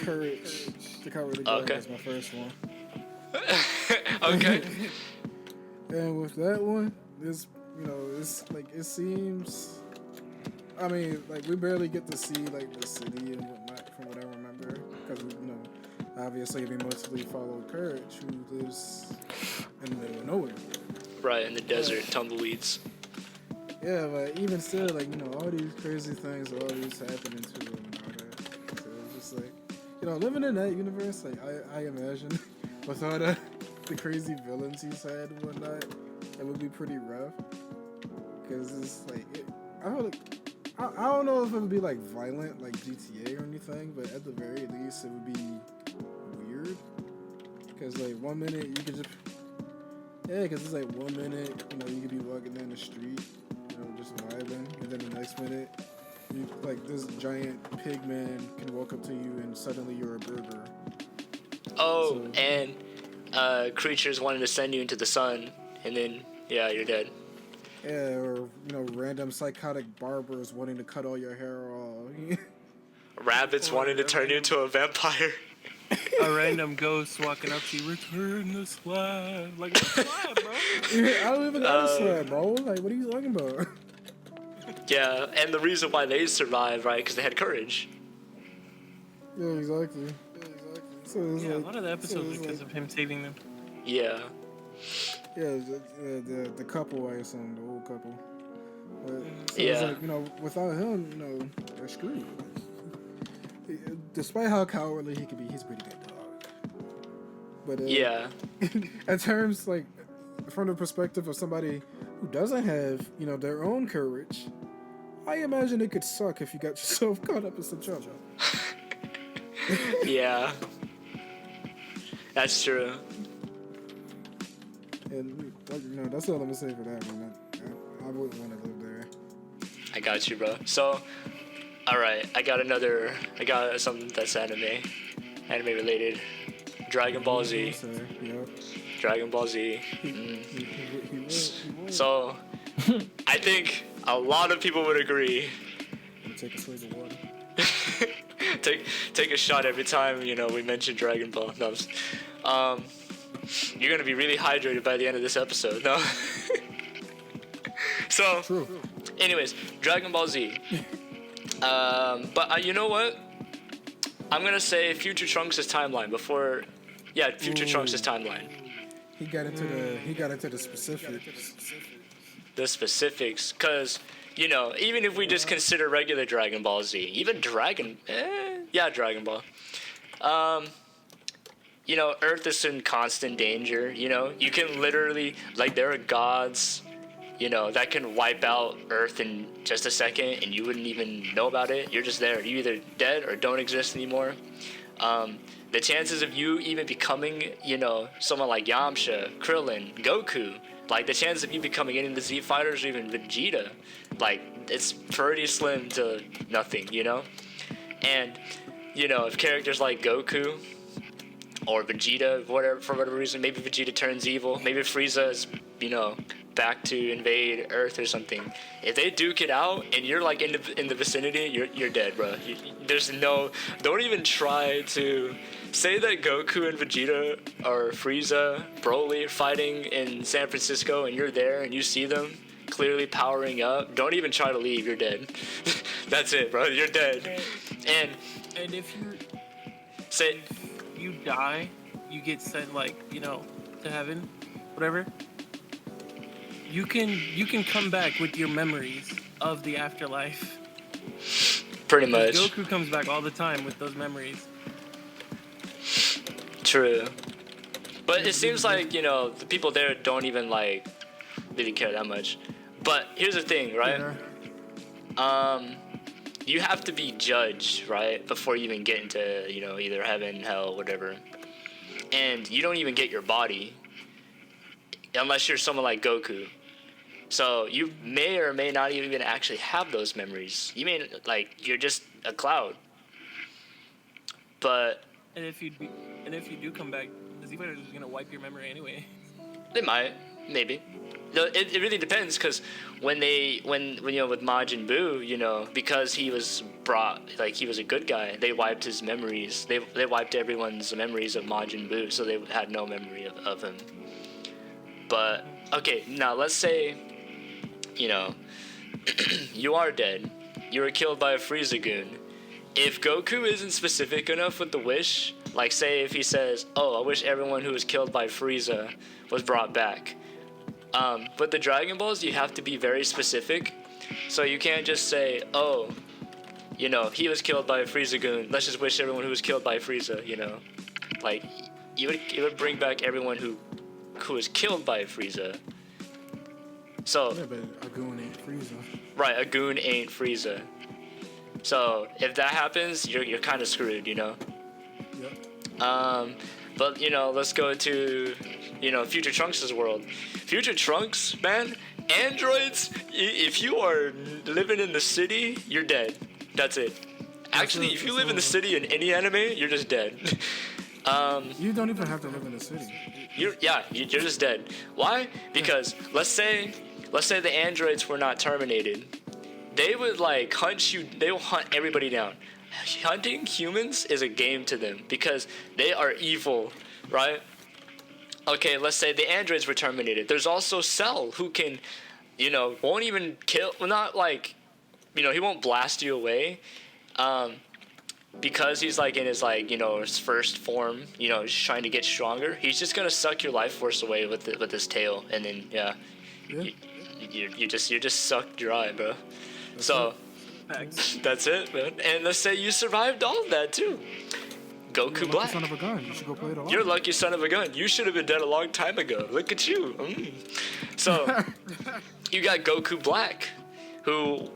Speaker 1: courage. The cowardly dog
Speaker 2: Okay.
Speaker 1: is my first one.
Speaker 2: Okay.
Speaker 1: And with that one, it's like it seems. I mean, like we barely get to see like the city and whatnot from what I remember, because obviously we mostly follow Courage, who lives in the middle of nowhere.
Speaker 2: Right, in the desert, tumbleweeds.
Speaker 1: Yeah, but even still, like all these crazy things are always happening to him and all that. So it's just like, living in that universe, like I imagine with all the crazy villains he's had and whatnot, it would be pretty rough. Because it's like, I don't know if it would be like violent like GTA or anything, but at the very least it would be weird. Because like 1 minute you could just, because it's like 1 minute, you could be walking down the street, just vibing, and then the next minute, like this giant pig man can walk up to you and suddenly you're a burger.
Speaker 2: Oh, so, and creatures wanting to send you into the sun, and then you're dead.
Speaker 1: Yeah, or random psychotic barbers wanting to cut all your hair off.
Speaker 2: Rabbits wanting to turn you into a vampire.
Speaker 3: A random ghost walking up to you, return the slab. Like, what slab, bro?
Speaker 1: I don't even got a slab, bro. Like, what are you talking about?
Speaker 2: Yeah, and the reason why they survived, right? Because they had courage.
Speaker 1: Yeah, exactly. So
Speaker 3: a lot of the episodes because of him saving them.
Speaker 2: Yeah.
Speaker 1: Yeah, the couple, I assume, the old couple. But, so
Speaker 2: yeah.
Speaker 1: It's like, without him, they're screwed. Despite how cowardly he could be, he's a pretty good dog. But
Speaker 2: yeah.
Speaker 1: in terms, like, from the perspective of somebody who doesn't have, their own courage, I imagine it could suck if you got yourself caught up in some trouble.
Speaker 2: Yeah. That's true.
Speaker 1: And that's all I'm gonna say for that one. I wouldn't want to live there.
Speaker 2: I got you, bro. So, alright, I got something that's anime related. Dragon Ball Z.
Speaker 1: Yep.
Speaker 2: Dragon Ball Z.
Speaker 1: He would.
Speaker 2: So, I think a lot of people would agree.
Speaker 1: Take a swig of water.
Speaker 2: take a shot every time we mention Dragon Ball. No, you're gonna be really hydrated by the end of this episode. No. So,
Speaker 1: True.
Speaker 2: anyways, Dragon Ball Z. But you know what? I'm gonna say Future Trunks' timeline before. Yeah, Future Trunks' timeline.
Speaker 1: He got into the specifics.
Speaker 2: The specifics, cause even if we just consider regular Dragon Ball Z, even Dragon Ball. Earth is in constant danger. You can literally there are gods. That can wipe out Earth in just a second and you wouldn't even know about it. You're just there. You're either dead or don't exist anymore. The chances of you even becoming, someone like Yamcha, Krillin, Goku, the chances of you becoming any of the Z Fighters or even Vegeta, it's pretty slim to nothing, And, if characters like Goku or Vegeta, for whatever reason, maybe Vegeta turns evil, maybe Frieza is, back to invade Earth or something. If they duke it out and you're in the vicinity, you're dead, bro. Don't even try to say that Goku and Vegeta or Frieza, Broly fighting in San Francisco and you're there and you see them clearly powering up. Don't even try to leave, you're dead. That's it, bro. You're dead. And
Speaker 3: if
Speaker 2: say
Speaker 3: you die, you get sent to heaven, whatever. You can come back with your memories of the afterlife.
Speaker 2: Pretty much.
Speaker 3: Goku comes back all the time with those memories.
Speaker 2: True. But it seems like, the people there don't even really care that much. But here's the thing, right?
Speaker 1: Yeah.
Speaker 2: You have to be judged, right? Before you even get into, either heaven, hell, whatever. And you don't even get your body unless you're someone like Goku. So you may or may not even actually have those memories. You may you're just a cloud. But
Speaker 3: and if you do come back, the Z Fighters are gonna wipe your memory anyway.
Speaker 2: they might, maybe. No, it really depends, because when with Majin Buu, because he was brought, he was a good guy, they wiped his memories. They wiped everyone's memories of Majin Buu, so they had no memory of him. But okay, now let's say, you are dead. You were killed by a Frieza-gun. If Goku isn't specific enough with the wish, say if he says, "Oh, I wish everyone who was killed by Frieza was brought back." With the Dragon Balls, you have to be very specific. So you can't just say, "Oh, he was killed by a Frieza-gun. Let's just wish everyone who was killed by Frieza." You would bring back everyone who was killed by Frieza. So,
Speaker 1: Yeah, but a goon ain't Frieza.
Speaker 2: right, a goon ain't Frieza. So if that happens, you're kind of screwed,
Speaker 1: Yep.
Speaker 2: But let's go to Future Trunks' world. Future Trunks, man, androids. If you are living in the city, you're dead. That's it. Actually, if you live in the city in any anime, you're just dead.
Speaker 1: You don't even have to live in the city.
Speaker 2: You're just dead. Why? Because let's say the androids were not terminated. They would hunt you. They will hunt everybody down. Hunting humans is a game to them because they are evil, right? Okay, let's say the androids were terminated. There's also Cell, who can, won't even kill. Well, not he won't blast you away. Because he's in his his first form, he's trying to get stronger. He's just gonna suck your life force away with his tail, and then you just sucked dry, bro. That's it, man. And let's say you survived all of that too. Goku
Speaker 1: You're a lucky
Speaker 2: Black.
Speaker 1: son of a gun. You should go play it alone.
Speaker 2: You're a lucky son of a gun. You should have been dead a long time ago. Look at you. So, you got Goku Black, who,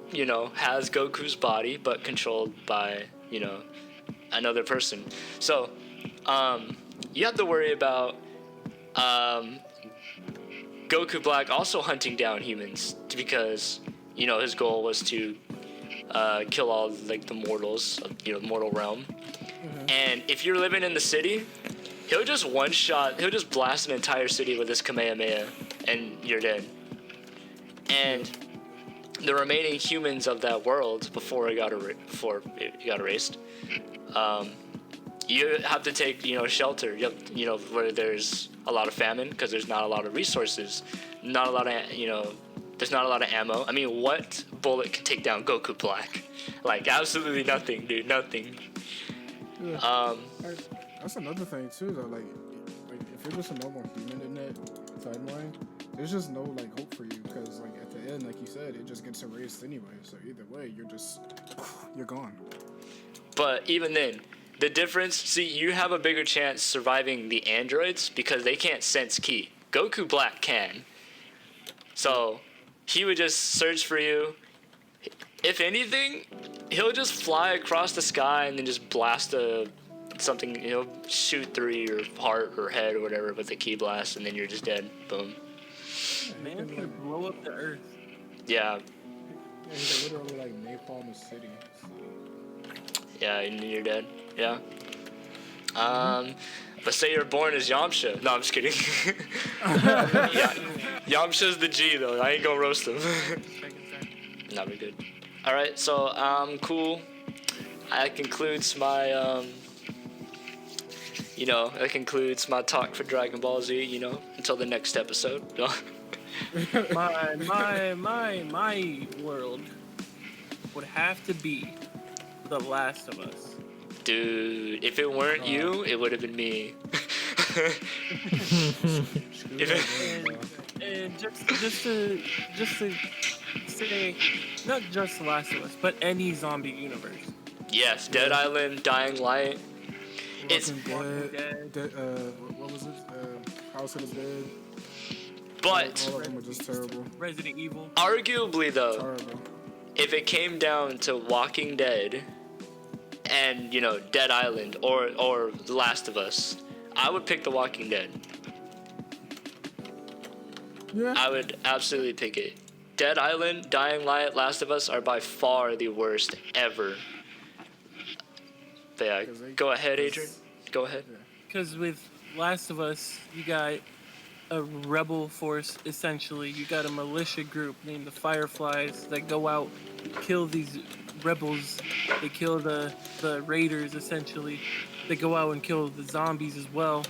Speaker 2: has Goku's body, but controlled by, another person. So, you have to worry about Goku Black also hunting down humans because, his goal was to kill all, like, the mortals of, mortal realm. And if you're living in the city, he'll just he'll just blast an entire city with his Kamehameha, and you're dead. And the remaining humans of that world before it got erased, you have to take shelter. Where there's a lot of famine because there's not a lot of resources, not a lot of there's not a lot of ammo. I mean, what bullet can take down Goku Black? Like absolutely nothing, dude, nothing.
Speaker 1: Yeah. That's another thing too, though. Like if you're just a normal human in that timeline, there's just no like hope for you because like at the end, like you said, it just gets erased anyway. So either way, you're gone.
Speaker 2: But even then, the difference. See, you have a bigger chance surviving the androids because they can't sense ki. Goku Black can. So he would just search for you. If anything, he'll just fly across the sky and then just blast something, shoot through your heart or head or whatever with a ki blast, and then you're just dead. Boom.
Speaker 3: Man can blow up the earth.
Speaker 2: Yeah.
Speaker 1: Yeah, he's literally like napalm a city.
Speaker 2: Yeah, and you're dead. Yeah. But say you're born as Yamcha. No, I'm just kidding. Yeah, Yamcha's the G though. I ain't gonna roast him. Nah, we're good. All right, so cool. That concludes my that concludes my talk for Dragon Ball Z. Until the next episode.
Speaker 3: my world would have to be The Last of Us.
Speaker 2: Dude, if it weren't you, it would have been me.
Speaker 3: And just to say, not just The Last of Us, but any zombie universe.
Speaker 2: Yes, Dead Island, Dying Light. It's
Speaker 1: Walking Dead. What was it? House of the Dead.
Speaker 2: but
Speaker 1: All of them are just terrible.
Speaker 3: Resident Evil.
Speaker 2: arguably though,
Speaker 1: Horrible.
Speaker 2: if it came down to Walking Dead and Dead Island or The Last of Us, I would pick The Walking Dead.
Speaker 1: Yeah.
Speaker 2: I would absolutely pick it. Dead Island, Dying Light, Last of Us are by far the worst ever. But yeah, go ahead, Adrian. Go ahead.
Speaker 3: Because with Last of Us, you got a rebel force, essentially. You got a militia group named the Fireflies that go out, kill these rebels. They kill the raiders, essentially. They go out and kill the zombies as well.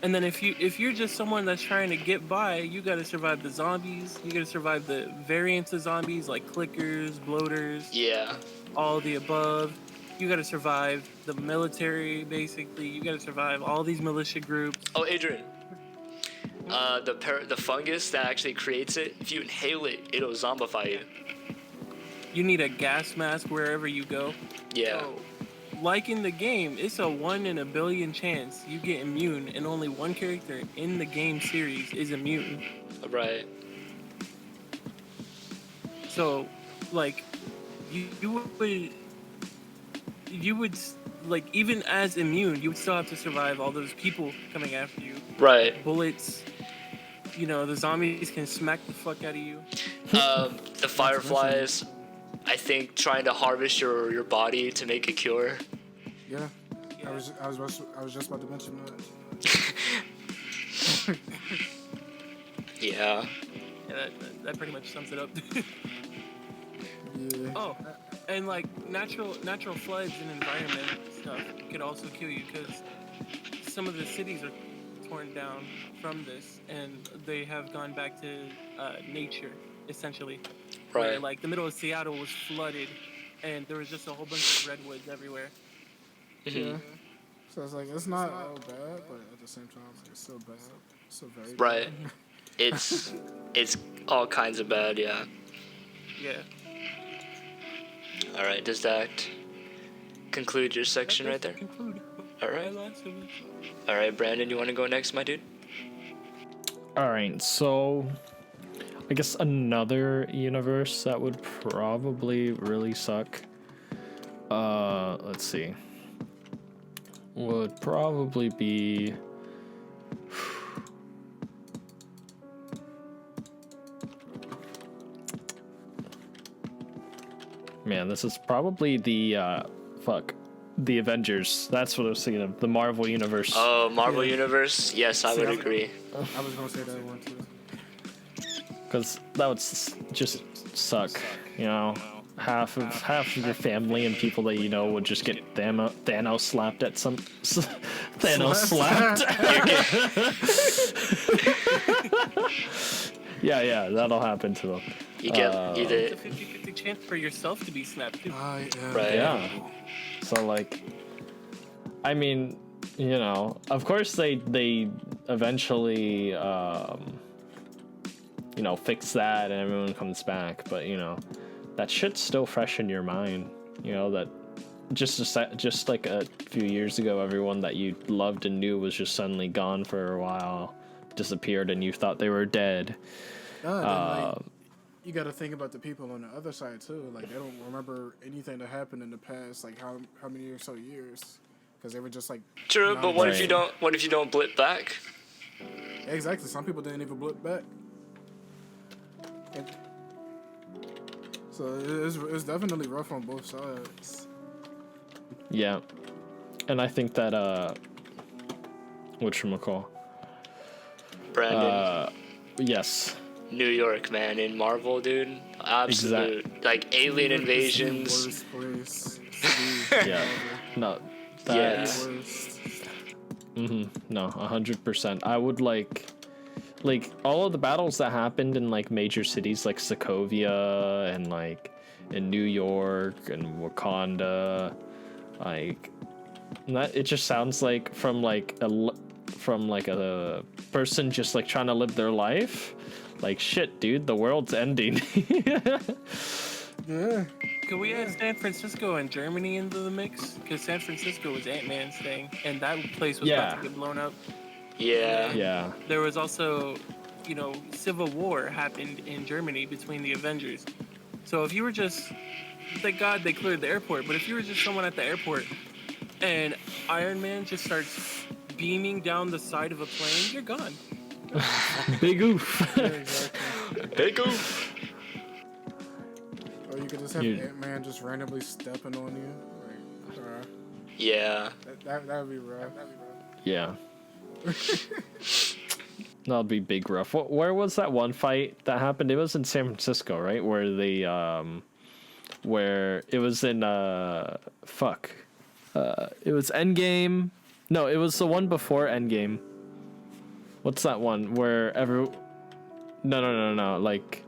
Speaker 3: And then if you're just someone that's trying to get by, you got to survive the zombies. You got to survive the variants of zombies like clickers, bloaters,
Speaker 2: Yeah.
Speaker 3: all the above. You got to survive the military, basically. You got to survive all these militia groups.
Speaker 2: Oh, Adrian. The fungus that actually creates it, if you inhale it, it'll zombify you.
Speaker 3: You need a gas mask wherever you go.
Speaker 2: Yeah.
Speaker 3: So, like in the game, it's a 1 in a billion chance you get immune, and only one character in the game series is immune.
Speaker 2: Right.
Speaker 3: So, like, you would like, even as immune, you would still have to survive all those people coming after you.
Speaker 2: Right.
Speaker 3: Bullets. The zombies can smack the fuck out of you.
Speaker 2: The Fireflies, I think, trying to harvest your body to make a cure.
Speaker 1: Yeah.
Speaker 3: Yeah.
Speaker 1: I was just about to mention that.
Speaker 2: Yeah.
Speaker 3: Yeah, that pretty much sums it up.
Speaker 1: Yeah.
Speaker 3: Oh, and like natural floods and environment stuff could also kill you because some of the cities are torn down from this, and they have gone back to nature essentially. Where,
Speaker 2: Right.
Speaker 3: like the middle of Seattle was flooded, and there was just a whole bunch of redwoods everywhere.
Speaker 1: Yeah. So it's like it's not all bad, but at the same time, like, it's still bad. It's still very
Speaker 2: Right.
Speaker 1: bad.
Speaker 2: It's all kinds of bad, yeah.
Speaker 3: Yeah.
Speaker 2: All right, does that conclude your section right there?
Speaker 3: Conclude.
Speaker 2: All right.
Speaker 3: Last week.
Speaker 2: All right, Brandon, you want to go next, my dude?
Speaker 4: All right, so I guess another universe that would probably really suck. Let's see. Would probably be. Man, this is probably the the Avengers. That's what I was thinking of. The Marvel universe.
Speaker 2: Oh, Marvel Universe. Yes, I would agree.
Speaker 1: I was gonna say that one too.
Speaker 4: Because that would just suck, you know. Half of your family and people that you know would just get Thanos slapped at some Thanos slapped. yeah, that'll happen to them.
Speaker 2: You get either.
Speaker 3: It's a 50-50 chance for yourself to be snapped too.
Speaker 2: Right.
Speaker 4: Yeah. So like, I mean, you know, of course they eventually you know, fix that and everyone comes back, but you know, that shit's still fresh in your mind. You know that just like a few years ago, everyone that you loved and knew was just suddenly gone for a while, disappeared, and you thought they were dead.
Speaker 1: You got to think about the people on the other side too. Like they don't remember anything that happened in the past, like how many or so years, because they were just like.
Speaker 2: True, but what if
Speaker 4: Right.
Speaker 2: you don't? What if you don't blip back?
Speaker 1: Exactly. Some people didn't even blip back. So it's definitely rough on both sides.
Speaker 4: Yeah, and I think that whatchamacall?
Speaker 2: Brandon,
Speaker 4: Yes.
Speaker 2: New York, man, in Marvel, dude. Absolute, like alien invasions.
Speaker 1: Worst place.
Speaker 4: Yeah. No.
Speaker 2: Yeah.
Speaker 4: That's,
Speaker 1: Worst.
Speaker 4: No, 100%. I would like all of the battles that happened in like major cities like Sokovia and like in New York and Wakanda, like that. It just sounds like from like a person just like trying to live their life. Like shit, dude, the world's ending.
Speaker 1: Yeah.
Speaker 3: Could we add San Francisco and Germany into the mix? Because San Francisco was Ant-Man's thing, and that place was about to get blown up.
Speaker 2: Yeah.
Speaker 4: Yeah.
Speaker 3: There was also, you know, civil war happened in Germany between the Avengers. So if you were just, thank God they cleared the airport, but if you were just someone at the airport and Iron Man just starts beaming down the side of a plane, you're gone.
Speaker 4: Big oof.
Speaker 1: Yeah, exactly.
Speaker 2: Big oof.
Speaker 1: Or you could just have
Speaker 4: You-
Speaker 1: Ant-Man just randomly stepping on you. Like,
Speaker 2: Yeah.
Speaker 1: that would be rough.
Speaker 4: Yeah. That'd be big rough. Where was that one fight that happened? It was in San Francisco, right? Where they where it was in it was Endgame. No, it was the one before Endgame. What's that one where No, like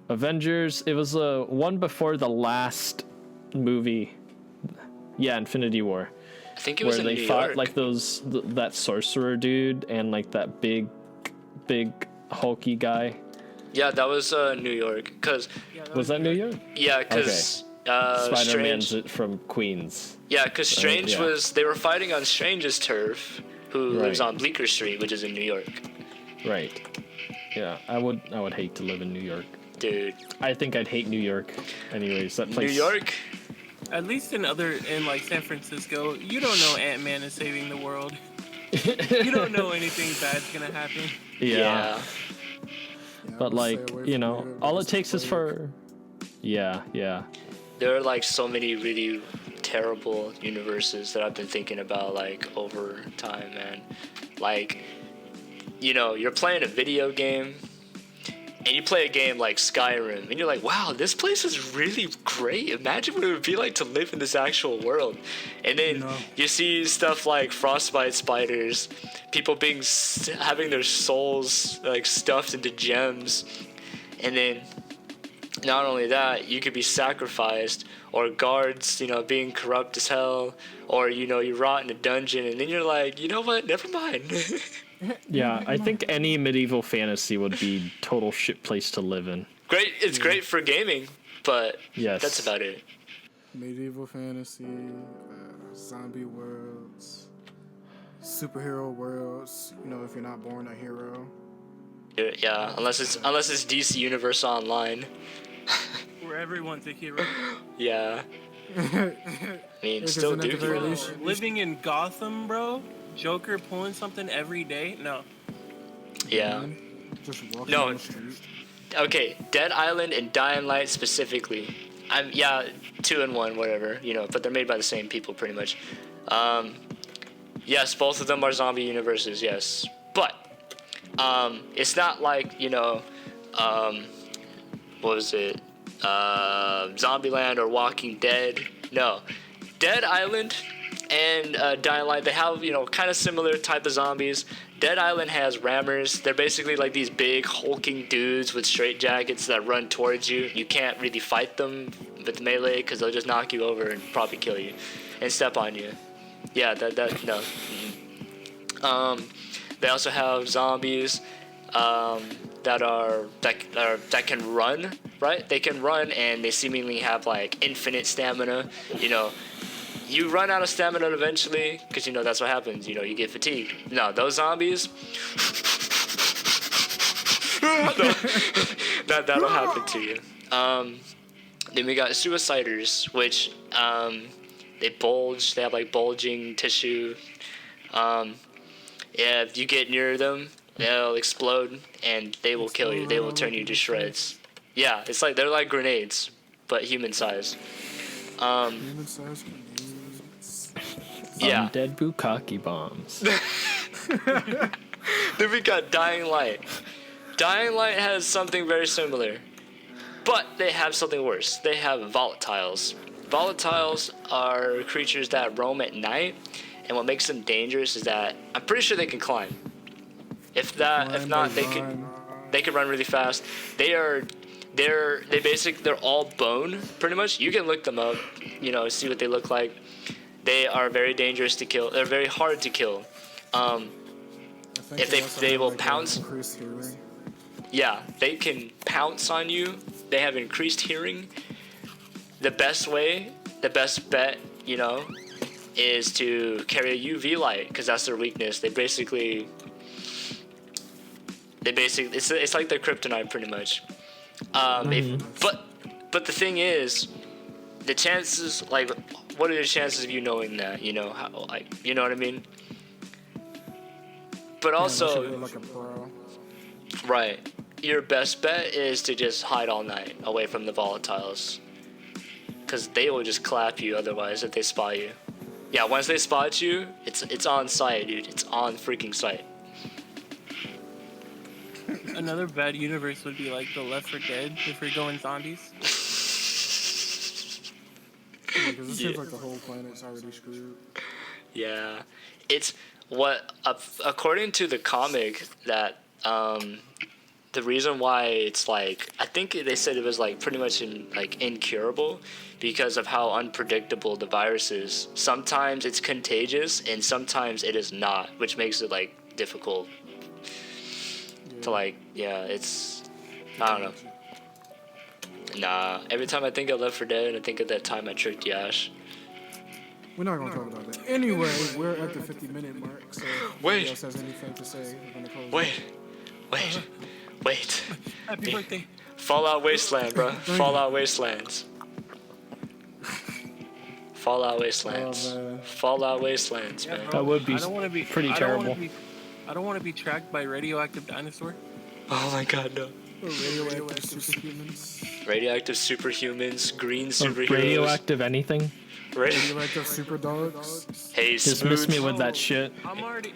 Speaker 4: Avengers. It was the one before the last movie. Yeah, Infinity War.
Speaker 2: I think it was
Speaker 4: Where
Speaker 2: in
Speaker 4: they
Speaker 2: New
Speaker 4: fought
Speaker 2: York.
Speaker 4: like that sorcerer dude and like that big hulky guy.
Speaker 2: Yeah, that was New York. Cause
Speaker 3: Yeah,
Speaker 4: Was that New York?
Speaker 2: yeah, cause
Speaker 4: Spider-Man's
Speaker 2: Strange.
Speaker 4: from Queens.
Speaker 2: Yeah, cause Strange
Speaker 4: yeah.
Speaker 2: they were fighting on Strange's turf, who lives
Speaker 4: Right.
Speaker 2: on Bleecker Street, which is in New York.
Speaker 4: Right. Yeah, I would hate to live in New York.
Speaker 2: Dude,
Speaker 4: I think I'd hate New York. Anyways, that place.
Speaker 2: New York.
Speaker 3: At least in like San Francisco, you don't know Ant-Man is saving the world. You don't know anything bad's gonna happen.
Speaker 4: Yeah.
Speaker 1: Yeah,
Speaker 4: But
Speaker 1: I would
Speaker 4: like,
Speaker 1: stay away
Speaker 4: you
Speaker 1: from
Speaker 4: know,
Speaker 1: New York
Speaker 4: all
Speaker 1: because
Speaker 4: it takes is
Speaker 1: it's
Speaker 4: for. Yeah.
Speaker 2: There are like so many really terrible universes that I've been thinking about like over time, man. Like, you know, you're playing a video game and you play a game like Skyrim and you're like, wow, this place is really great. Imagine what it would be like to live in this actual world. And then
Speaker 1: No.
Speaker 2: you see stuff like frostbite spiders, people having their souls like stuffed into gems. And then not only that, you could be sacrificed, or guards, you know, being corrupt as hell, or, you know, you rot in a dungeon, and then you're like, you know what, never mind.
Speaker 4: Yeah, I think any medieval fantasy would be total shit place to live in.
Speaker 2: Great, it's great for gaming, but
Speaker 4: Yes.
Speaker 2: that's about it.
Speaker 1: medieval fantasy. zombie worlds, superhero worlds. You know, if you're not born a hero.
Speaker 2: Yeah, unless it's DC Universe Online.
Speaker 3: Where everyone's a hero.
Speaker 2: Yeah. I mean, still
Speaker 1: at the
Speaker 2: do.
Speaker 1: very
Speaker 3: Bro,
Speaker 1: least-
Speaker 3: living in Gotham, bro. Joker pulling something every day. No.
Speaker 2: Yeah.
Speaker 1: Just walking
Speaker 2: No.
Speaker 1: down the street.
Speaker 2: Okay, Dead Island and Dying Light specifically. Yeah, 2 and 1, whatever, you know, but they're made by the same people pretty much. Yes, both of them are zombie universes, yes. But it's not like, you know, what was it? Zombieland or Walking Dead. No. Dead Island and Dying Light, they have, you know, kind of similar type of zombies. Dead Island has rammers. They're basically like these big hulking dudes with straitjackets that run towards you. You can't really fight them with melee because they'll just knock you over and probably kill you and step on you. Yeah, no. They also have zombies that can run, right? They can run and they seemingly have like infinite stamina. You know, you run out of stamina eventually because, you know, that's what happens. You know, you get fatigued. No, those zombies. That'll happen to you. Then we got suiciders, which they bulge. They have like bulging tissue. Yeah, if you get near them, they'll explode and they will kill you. They will turn you to shreds. Yeah, it's like they're like grenades, but human size.
Speaker 1: Human-sized grenades.
Speaker 2: Yeah.
Speaker 4: Undead bukkake bombs.
Speaker 2: Then we got Dying Light. Dying Light has something very similar, but they have something worse. They have volatiles. Volatiles are creatures that roam at night, and what makes them dangerous is that I'm pretty sure they can climb. If not, they can run really fast. They're all bone, pretty much. You can look them up, you know, see what they look like. They are very dangerous to kill. They're very hard to kill. If they will pounce. Yeah, they can pounce on you. They have increased hearing. The best bet, you know, is to carry a UV light because that's their weakness. They basically it's like their kryptonite pretty much. But the thing is, the chances, like, what are the chances of you knowing that? You know, how, like, you know what I mean? But also,
Speaker 1: like a pro.
Speaker 2: right, your best bet is to just hide all night away from the volatiles, because they will just clap you otherwise if they spot you. Yeah, once they spot you, it's on sight, dude. It's on freaking sight.
Speaker 3: Another bad universe would be like the Left 4 Dead if we're going zombies.
Speaker 1: Because it seems like the whole planet's already screwed.
Speaker 2: Yeah, it's what according to the comic that the reason why it's like, I think they said it was like pretty much incurable because of how unpredictable the virus is. Sometimes it's contagious and sometimes it is not, which makes it like difficult to like, yeah, it's, I don't know. Nah, every time I think of Left 4 Dead, I think of that time I tricked Yash.
Speaker 1: We're not gonna talk about that. Anyway, we're at the 50-minute mark, so if
Speaker 2: Wait.
Speaker 1: anybody else has anything to say, we're gonna close.
Speaker 2: Wait.
Speaker 3: Happy birthday.
Speaker 2: Fallout Wasteland, bro. Fallout Wastelands. Fallout Wastelands.
Speaker 1: Oh, man.
Speaker 2: Fallout Wastelands, man.
Speaker 4: That would be
Speaker 3: I don't want to be
Speaker 4: pretty terrible.
Speaker 3: I don't want to be tracked by radioactive dinosaur.
Speaker 2: Oh my god, no.
Speaker 1: Radioactive superhumans.
Speaker 2: Radioactive superhumans, green
Speaker 4: Or
Speaker 2: superheroes.
Speaker 4: radioactive anything.
Speaker 1: Radioactive super dogs.
Speaker 2: Hey,
Speaker 4: Dismiss me
Speaker 2: Smooch.
Speaker 4: with that shit.
Speaker 3: I'm already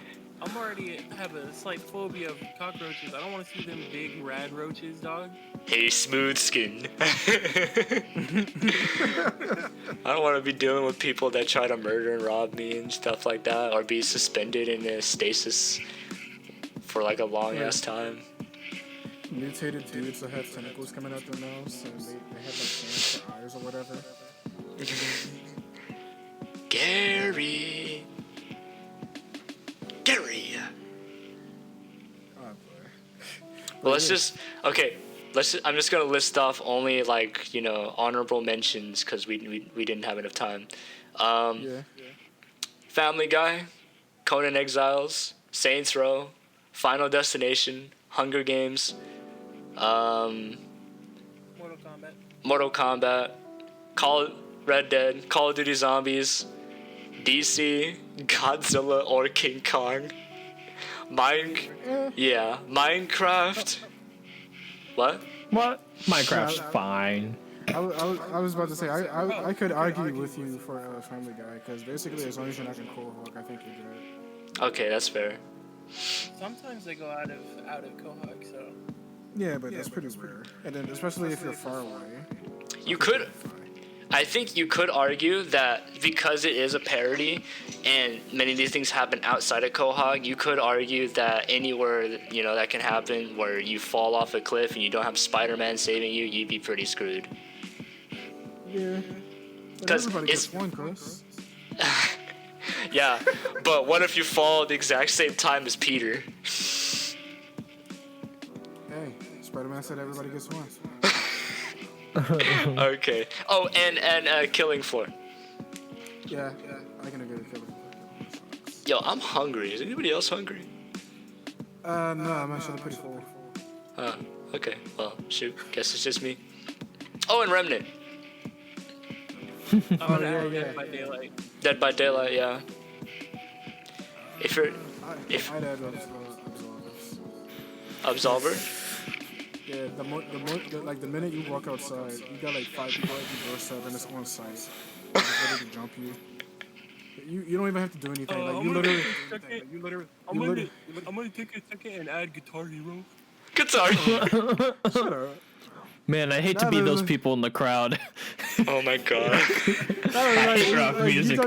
Speaker 3: have a slight phobia of cockroaches. I don't want to see them big rad roaches, dog.
Speaker 2: Hey, smooth skin. I don't want to be dealing with people that try to murder and rob me and stuff like that, or be suspended in a stasis for like a long ass time.
Speaker 1: Mutated dudes that have tentacles coming out their nose, and they have like cancer eyes or whatever.
Speaker 2: Gary.
Speaker 1: Oh boy.
Speaker 2: Well, let's just, okay. I'm just gonna list off only like, you know, honorable mentions because we didn't have enough time.
Speaker 1: Yeah.
Speaker 2: Family Guy, Conan Exiles, Saints Row, Final Destination, Hunger Games,
Speaker 3: Mortal Kombat.
Speaker 2: Mortal Kombat, Red Dead, Call of Duty Zombies, DC, Godzilla or King Kong, Minecraft. What?
Speaker 4: What? Minecraft's fine.
Speaker 1: I was about to say I could argue with you for Family Guy because basically as long as you're not in Cohawk, I think you're good.
Speaker 2: Okay, that's fair.
Speaker 3: Sometimes they go out of Quahog, so
Speaker 1: Yeah, but that's pretty rare. And then especially if you're far away.
Speaker 2: You could, I think you could argue that because it is a parody and many of these things happen outside of Quahog, you could argue that anywhere, that can happen where you fall off a cliff and you don't have Spider-Man saving you, you'd be pretty screwed.
Speaker 1: Yeah.
Speaker 2: Because
Speaker 1: everybody
Speaker 2: it's...
Speaker 1: gets one, Chris.
Speaker 2: Yeah, but what if you fall at the exact same time as Peter?
Speaker 1: Hey, Spider-Man said everybody gets one.
Speaker 2: Okay. Oh, and Killing Floor.
Speaker 1: Yeah, I can agree with Kevin.
Speaker 2: Yo, I'm hungry. Is anybody else hungry?
Speaker 1: No, I'm actually pretty full.
Speaker 2: Okay. Well, shoot. Guess it's just me. Oh, and Remnant.
Speaker 3: Oh, yeah. Dead by Daylight.
Speaker 2: Dead by Daylight, yeah. If you're...
Speaker 1: I'd add
Speaker 2: Absolver?
Speaker 1: Yeah, the minute you walk outside, you got like 5 people at your doorstep and it's on site. It's ready to jump you. You don't even have to do anything. Like
Speaker 3: I'm gonna take a second and add Guitar Hero.
Speaker 2: Guitar.
Speaker 1: Shut up.
Speaker 4: Man, I hate to be those people in the crowd.
Speaker 2: Oh my god.
Speaker 4: I hate rock music.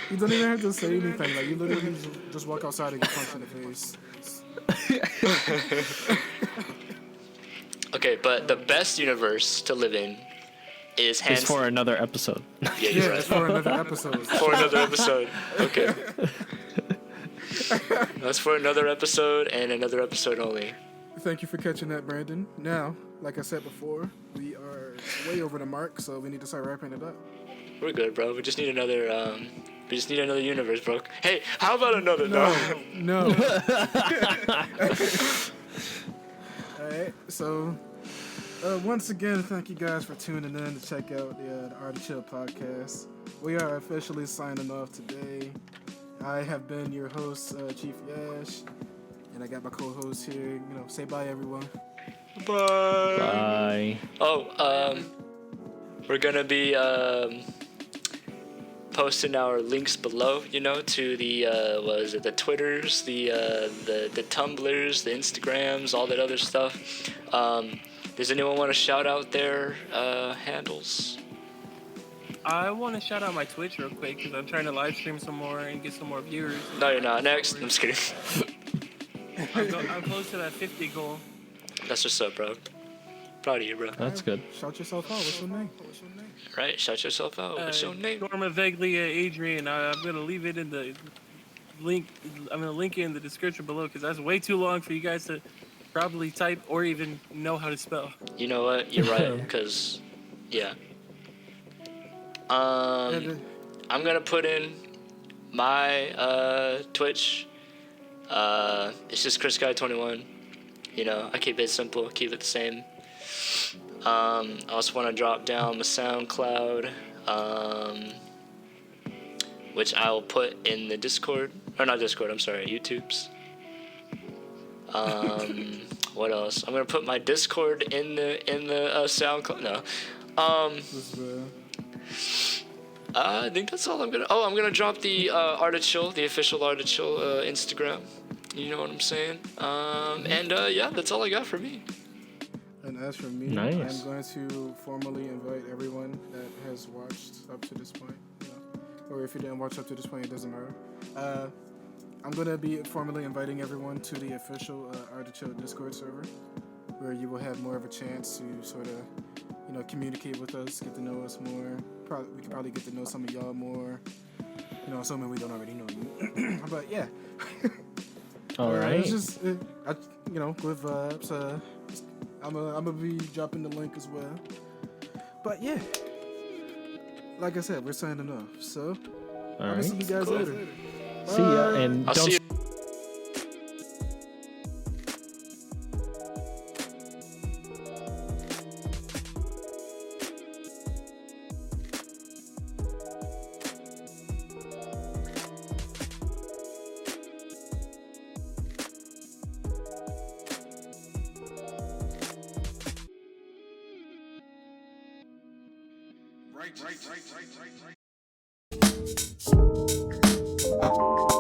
Speaker 1: You don't even have to say anything. Like you literally just walk outside and get punched in the face.
Speaker 2: Okay, but the best universe to live in is hands...
Speaker 4: It's for another episode.
Speaker 2: Yeah, you're right.
Speaker 1: It's for another episode.
Speaker 2: For another episode. Okay. That's for another episode and another episode only.
Speaker 1: Thank you for catching that, Brandon. Now, like I said before, we are way over the mark, so we need to start wrapping it up.
Speaker 2: We're good, bro. We just need another universe, bro. Hey, how about another?
Speaker 1: No. Alright, so once again, thank you guys for tuning in to check out the Art of Chill podcast. We are officially signing off today. I have been your host, Chief Yash, and I got my co-host here. Say bye, everyone.
Speaker 2: Bye. Oh, we're gonna be posting our links below, to the the Twitters, the Tumblrs, the Instagrams, all that other stuff. Does anyone want to shout out their handles?
Speaker 3: I want to shout out my Twitch real quick because I'm trying to live stream some more and get some more viewers.
Speaker 2: No, you're not. Next. I'm just kidding.
Speaker 3: I'm close to that 50 goal.
Speaker 2: That's what's up, bro. Proud of you, bro.
Speaker 4: That's good.
Speaker 1: Shout yourself out. What's your name?
Speaker 2: Right, shout yourself out. What's your name?
Speaker 3: Norma Veglia Adrian. I'm gonna leave it in the link. I'm gonna link it in the description below because that's way too long for you guys to probably type or even know how to spell.
Speaker 2: You know what? You're right. Because, yeah. I'm gonna put in my Twitch. It's just ChrisGuy21. I keep it simple, keep it the same. I also want to drop down my SoundCloud, which I will put in the Discord, or not Discord, I'm sorry, YouTube's. What else? I'm gonna put my Discord in the SoundCloud. No. I think that's all I'm gonna. Oh, I'm gonna drop the Art of Chill, the official Art of Chill Instagram. You know what I'm saying? Yeah, that's all I got for me.
Speaker 1: And as for me,
Speaker 4: nice.
Speaker 1: I'm going to formally invite everyone that has watched up to this point. Or if you didn't watch up to this point, it doesn't matter. I'm going to be formally inviting everyone to the official Art of Chill Discord server, where you will have more of a chance to sort of, communicate with us, get to know us more. We could probably get to know some of y'all more. Assuming we don't already know you. But yeah.
Speaker 4: All right.
Speaker 1: It's just, good vibes. I'm gonna be dropping the link as well. But yeah, like I said, we're signing off. So,
Speaker 4: All
Speaker 1: I'll
Speaker 4: right.
Speaker 1: see you guys
Speaker 2: Cool.
Speaker 1: later.
Speaker 4: See ya,
Speaker 1: Bye.
Speaker 4: and
Speaker 2: I'll
Speaker 4: don't
Speaker 2: see you.
Speaker 5: Right.